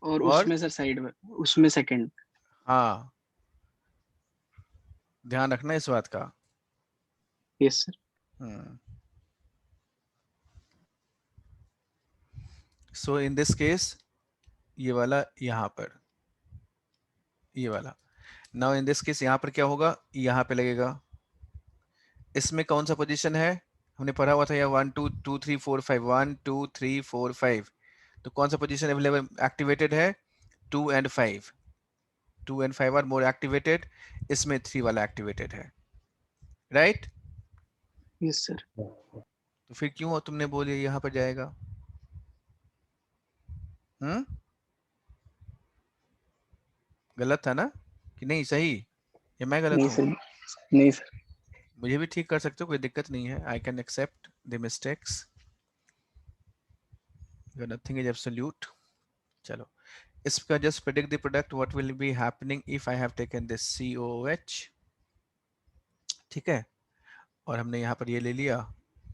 और और उसमें सर साइड में, उसमें सेकंड। हाँ, ध्यान रखना इस बात का। Yes sir. Hmm, so in this case ये वाला यहाँ पर, ये वाला, नाउ इन दिस केस यहाँ पर क्या होगा, यहाँ पे लगेगा। इसमें कौन सा पोजीशन है? हमने पढ़ा हुआ था, या 1 2 2 3 4 5, 1 2 3 4 5, तो कौन सा पोजीशन अवेलेबल एक्टिवेटेड है? 2 and 5, 2 and 5 are more activated, इसमें 3 वाला एक्टिवेटेड है, राइट? Yes sir. तो फिर क्यों तुमने बोले यहाँ पर जाएगा? हम्म, गलत था ना कि नहीं सही, या मैं गलत नहीं हूँ? सर। नहीं सर। मुझे भी ठीक कर सकते हो, कोई दिक्कत नहीं है, I can accept the mistakes, nothing is absolute. चलो, इसका just predict the product what will be happening if I have taken this COOH, ठीक है। और हमने यहाँ पर ये ले लिया,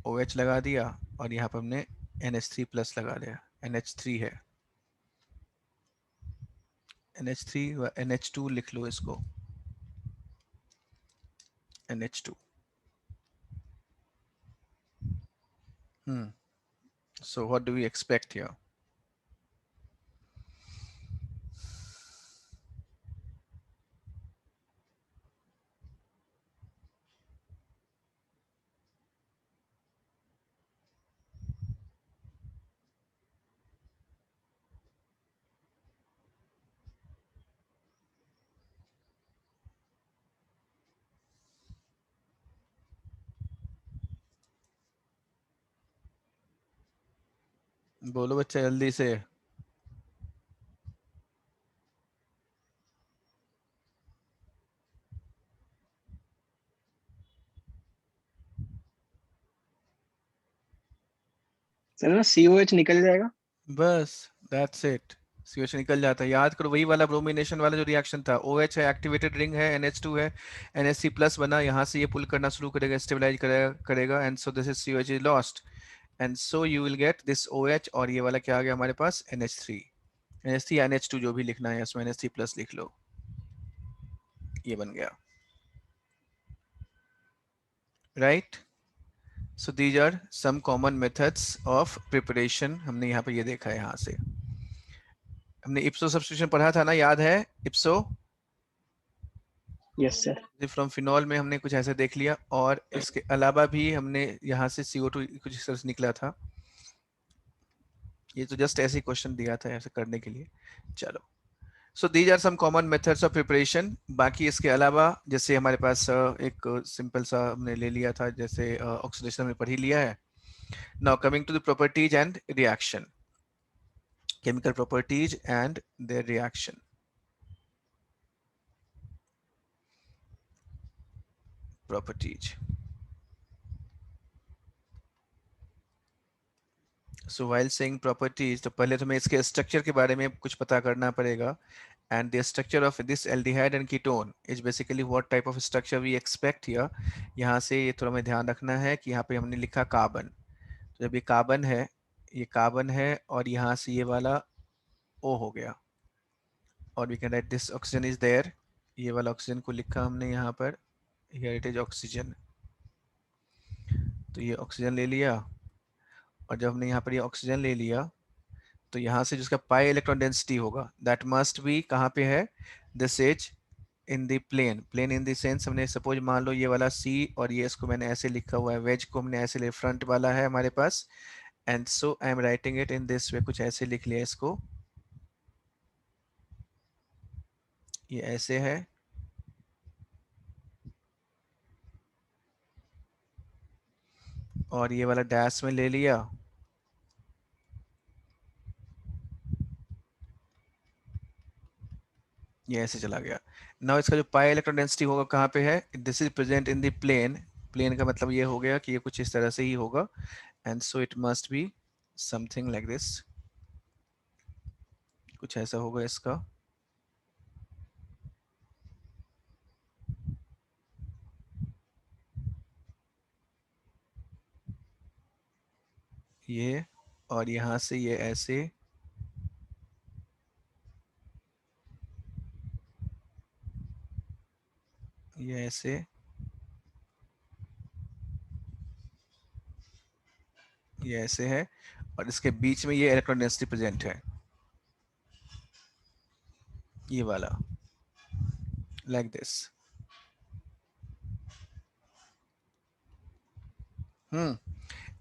OH लगा दिया, और यहाँ पर हमने NH3 प्लस लगा दिया, NH3 है, NH3 व NH2 लिख लो इसको, NH2। So what do we expect here? बोलो बच्चा जल्दी से। सर ना COH निकल जाएगा। बस दैट्स इट, COH निकल जाता है। याद करो वही वाला ब्रोमिनेशन वाला जो रिएक्शन था, OH है, एक्टिवेटेड रिंग है, NH2 है, NH3 प्लस बना, यहाँ से ये पुल करना शुरू करेगा, स्टेबलाइज करेगा and so this is COH is lost and so you will get this OH, और ये वाला क्या आ गया हमारे पास, NH3 या NH2 जो भी लिखना है, इसमें NH3 प्लस लिख लो, ये बन गया, right. So these are some common methods of preparation, हमने यहाँ पे ये देखा है, यहाँ से हमने इप्सो सब्स्टिट्यूशन पढ़ा था ना, याद है इप्सो? Yes sir. फ्रॉम फिनॉल में हमने कुछ ऐसे देख लिया, और इसके अलावा भी हमने यहाँ से CO2 कुछ इस तरह से निकला था। ये तो जस्ट ऐसे क्वेश्चन दिया था ऐसे करने के लिए। चलो, so these are some common methods of preparation. बाकी इसके अलावा जैसे हमारे पास एक सिंपल सा हमने ले लिया था, जैसे ऑक्सीडेशन में पढ़ ही लिया है। Now coming to the properties and reaction, chemical properties and their reaction. Properties. So while saying properties, तो पहले तो हमें इसके स्ट्रक्चर के बारे में कुछ पता करना पड़ेगा। And the structure of this aldehyde and ketone is basically what type of structure we expect here. यहाँ से ये थोड़ा हमें ध्यान रखना है कि यहाँ पे हमने लिखा कार्बन, तो जब ये कार्बन है, ये कार्बन है, और यहाँ से ये वाला O हो गया, और we can write this oxygen is there. ये वाला ऑक्सीजन को लिखा हमने यहाँ पर, here it is oxygen. तो ये ऑक्सीजन ले लिया, और जब हमने यहाँ पर ये ऑक्सीजन ले लिया, तो यहाँ से जिसका पाई इलेक्ट्रॉन डेंसिटी होगा, दैट मस्ट बी कहाँ पे है, this is in the plane. Plane in the sense हमने सपोज मान लो ये वाला C, और ये इसको मैंने ऐसे लिखा हुआ है, वेज को हमने ऐसे ले, फ्रंट वाला है हमारे पास, and so I am writing it in this way, कुछ ऐसे लिख लिया इसको, ये ऐसे है, और ये वाला डैश में ले लिया, ये ऐसे चला गया। नाउ इसका जो पाई इलेक्ट्रॉन डेंसिटी होगा कहाँ पे है, this is present in the plane. Plane का मतलब ये हो गया कि ये कुछ इस तरह से ही होगा, and so it must be something like this, कुछ ऐसा होगा इसका। ये, और यहाँ से ये ऐसे, ये ऐसे, ये ऐसे है, और इसके बीच में ये इलेक्ट्रॉन डेंसिटी प्रेजेंट है, ये वाला, like this.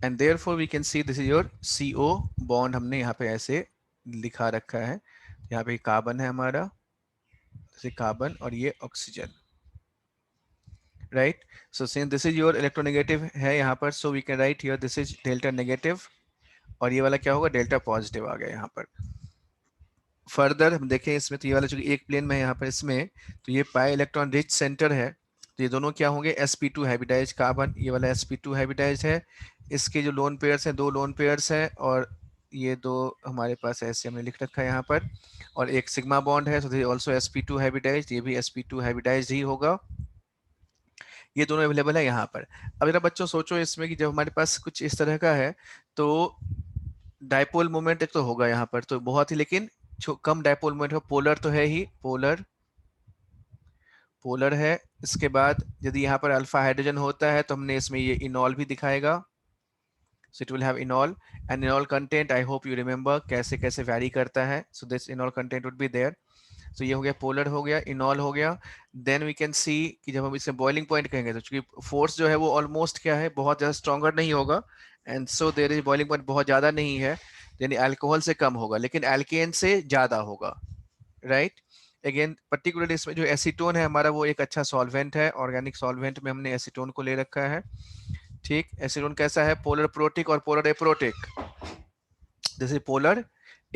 And therefore we can see this is your CO bond, हमने यहाँ पे ऐसे लिखा रखा है, यहाँ पे कार्बन है हमारा, जैसे कार्बन, और ये oxygen, right. So since this is your electronegative है यहाँ पर, so we can write here this is delta negative, और ये वाला क्या होगा, डेल्टा पॉजिटिव आ गया यहाँ पर। फर्दर हम देखें इसमें, तो ये वाला जो एक प्लेन में है यहाँ पर इसमें, तो ये पाई इलेक्ट्रॉन रिच सेंटर है, तो ये दोनों क्या होंगे, sp2 हाइब्रिडाइज्ड कार्बन, ये वाला sp2 हाइब्रिडाइज्ड है, इसके जो लोन पेयर्स हैं, 2 लोन पेयर्स हैं, और ये 2 हमारे पास ऐसे हमने लिख रखा है यहाँ पर, और एक सिग्मा बॉन्ड है, so this also sp2 hybridised, ये भी sp2 हाइब्रिडाइज्ड ही होगा। ये दोनों अवेलेबल है यहाँ पर। अब जरा बच्चों सोचो इसमें कि जब हमारे पास कुछ इस तरह का है, तो डायपोल मोमेंट एक तो होगा यहाँ पर, तो बहुत ही, लेकिन कम डायपोल मोमेंट हो, पोलर तो है ही, पोलर है। इसके बाद यदि यहाँ पर अल्फा हाइड्रोजन होता है, तो हमने इसमें ये इनॉल भी दिखाएगा, so it will have enol, and enol content I hope you remember कैसे कैसे वैरी करता है, so this enol content would be there। तो ये हो गया, पोलर हो गया, इनॉल हो गया। देन वी कैन सी कि जब हम इसे बॉइलिंग पॉइंट कहेंगे, तो चूंकि फोर्स जो है वो ऑलमोस्ट क्या है, बहुत ज्यादा स्ट्रॉन्गर नहीं होगा, and so there is boiling point बहुत ज्यादा नहीं है, यानी अल्कोहल से कम होगा, लेकिन एल्केन से ज्यादा होगा, राइट। अगेन पर्टिकुलरली इसमें जो एसीटोन है हमारा, वो एक अच्छा सॉल्वेंट है, ऑर्गेनिक सॉल्वेंट में हमने एसीटोन को ले रखा है, ठीक। एसीटोन कैसा है, पोलर प्रोटिक और polar aprotic, this is polar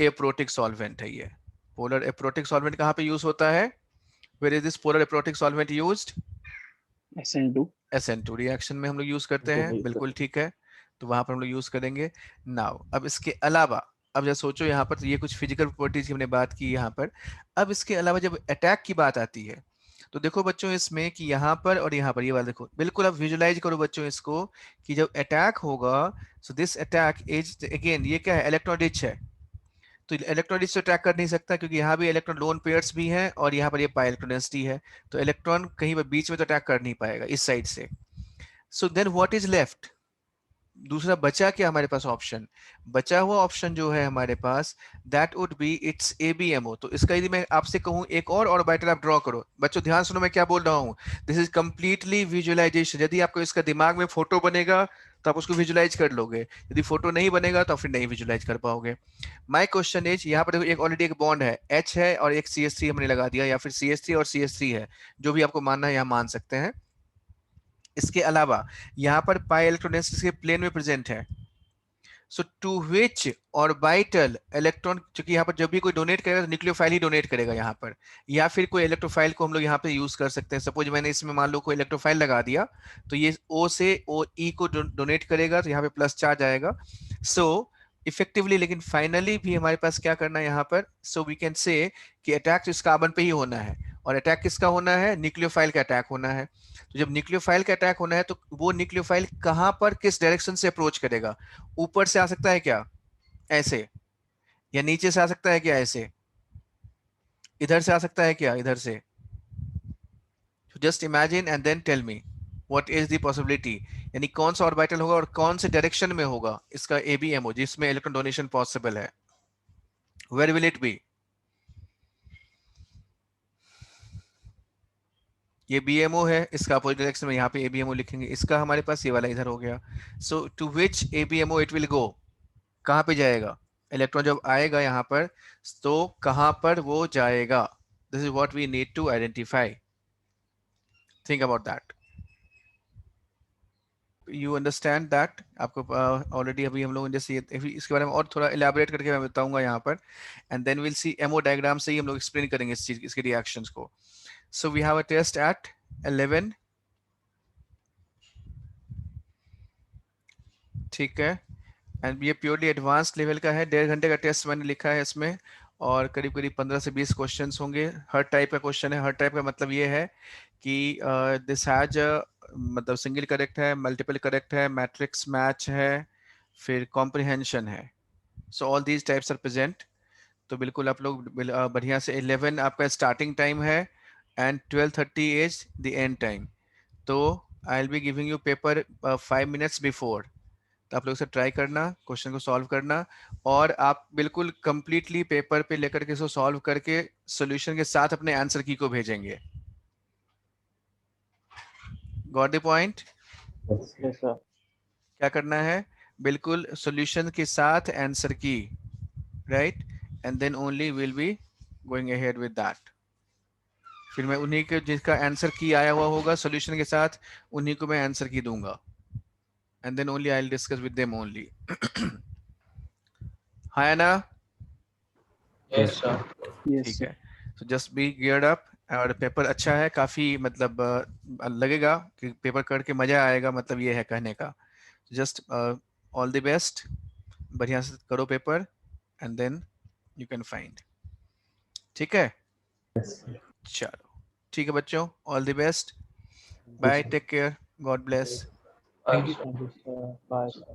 aprotic solvent है। ये पोलर एप्रोटिक सॉल्वेंट कहाँ पे यूज होता है, where is this polar aprotic solvent used, SN2 reaction में हम लोग यूज करते हैं, बिल्कुल ठीक है, तो वहां पर हम लोग यूज करेंगे। नाउ अब इसके अलावा, अब जब सोचो यहाँ पर, तो ये कुछ फिजिकल प्रॉपर्टीज की हमने बात की यहाँ पर। अब इसके अलावा जब अटैक की बात आती है, तो देखो बच्चों इसमें कि यहाँ पर और यहाँ पर, ये वाला देखो, बिल्कुल अब विजुलाइज करो बच्चों इसको, कि जब अटैक होगा, so this attack is again, ये क्या है, इलेक्ट्रॉन रिच है, तो इलेक्ट्रॉन रिच से अटैक कर नहीं सकता, क्योंकि यहाँ भी इलेक्ट्रॉन लोन पेयर्स भी हैं, और यहाँ पर ये पाई इलेक्ट्रॉन डेंसिटी है, तो इलेक्ट्रॉन कहीं पर बीच में तो अटैक कर नहीं पाएगा इस साइड से। So then what is left, दूसरा बचा क्या हमारे पास ऑप्शन, बचा हुआ ऑप्शन जो है हमारे पास that would be it's ABMO। तो इसका यदि मैं आपसे कहूं एक और ऑर्बिटल आप ड्रॉ करो, बच्चों ध्यान सुनो मैं क्या बोल रहा हूं, दिस इज कंप्लीटली विजुअलाइजेशन। यदि आपको इसका दिमाग में फोटो बनेगा तो आप उसको विजुअलाइज कर लोगे, यदि फोटो नहीं बनेगा तो फिर नहीं विजुअलाइज कर पाओगे। माय क्वेश्चन इज, यहाँ पर देखो एक ऑलरेडी एक बॉन्ड है H है और एक CH3 हमने लगा दिया, या फिर CH3 और CH3 है, जो भी आपको मानना है यहाँ मान सकते हैं। इसके अलावा यहाँ पर पाई इलेक्ट्रॉन्स इसके प्लेन में प्रेजेंट है। सो टू विच ऑर्बिटल इलेक्ट्रॉन, क्योंकि यहाँ पर जब भी कोई डोनेट करेगा तो न्यूक्लियोफाइल ही डोनेट करेगा यहाँ पर, या फिर कोई इलेक्ट्रोफाइल को हम लोग यहाँ पे यूज कर सकते हैं। सपोज मैंने इसमें मान लो कोई इलेक्ट्रोफाइल लगा दिया तो ये O से OE को डोनेट करेगा, तो यहाँ पे प्लस चार्ज आएगा। सो इफेक्टिवली, लेकिन फाइनली भी हमारे पास क्या करना है यहाँ पर, सो वी कैन से कि अटैक इस कार्बन पे ही होना है, और अटैक किसका होना है, न्यूक्लियोफाइल का अटैक होना है। तो जब न्यूक्लियोफाइल का अटैक होना है तो वो न्यूक्लियोफाइल कहां पर किस डायरेक्शन से अप्रोच करेगा, ऊपर से आ सकता है क्या ऐसे, या नीचे से आ सकता है क्या ऐसे, इधर से आ सकता है क्या इधर से। Just imagine and then tell me what is the possibility, यानी कौन सा ऑर्बिटल होगा और कौन से डायरेक्शन में होगा इसका ABMO जिसमें इलेक्ट्रॉन डोनेशन पॉसिबल है, वेयर विल इट बी। ये BMO है, इसका अपोजिट डायरेक्शन में यहाँ पे ABMO लिखेंगे, इसका हमारे पास ये वाला इधर हो गया। So to which ABMO it will go, कहाँ पे जाएगा इलेक्ट्रॉन जब आएगा यहाँ पर, तो कहाँ पर वो जाएगा, this is what we need to identify. Think about that, you understand that. आपको ऑलरेडी अभी हम लोग जैसे इसके बारे में और थोड़ा इलेबोरेट करके मैं बताऊंगा यहाँ पर, and then will see MO diagram से ही हम लोग एक्सप्लेन करेंगे इस चीज इसके रिएक्शंस को। So we have a test at 11, ठीक है, एंड ये प्योरली एडवांस लेवल का है, 1.5 घंटे का टेस्ट मैंने लिखा है इसमें, और करीब करीब 15 से 20 क्वेश्चंस होंगे। हर टाइप का क्वेश्चन है, हर टाइप का मतलब ये है कि दिस हैज मतलब सिंगल करेक्ट है, मल्टीपल करेक्ट है, मैट्रिक्स मैच है, फिर कॉम्प्रिहेंशन है। So all these types are present. तो बिल्कुल आप लोग बढ़िया से, 11 आपका स्टार्टिंग टाइम है and 12:30 is the end time. तो I will be giving you paper 5 minutes before, तो आप लोग से ट्राई करना, क्वेश्चन को सॉल्व करना, और आप बिल्कुल कंप्लीटली पेपर पे लेकर के इसको सॉल्व करके सॉल्यूशन के साथ अपने आंसर की को भेजेंगे। Got the point. Yes. Yes, sir. क्या करना है, बिल्कुल सॉल्यूशन के साथ आंसर की, right, and then only will be going ahead with that. फिर मैं उन्हीं के जिसका आंसर की आया हुआ होगा सॉल्यूशन के साथ, उन्हीं को मैं आंसर की दूंगा, and then only I'll discuss with them only. Hi Anna. Yes sir. Yes ठीक सर। है, so just be geared up, और पेपर अच्छा है काफी, मतलब लगेगा कि पेपर करके मजा आएगा, मतलब ये है कहने का। जस्ट ऑल द बेस्ट, बढ़िया से करो paper, and then you can find. ठीक है, Yes. चलो ठीक है बच्चों, all the best, bye, take care, God bless. Thank you. Thank you, sir. Bye, sir.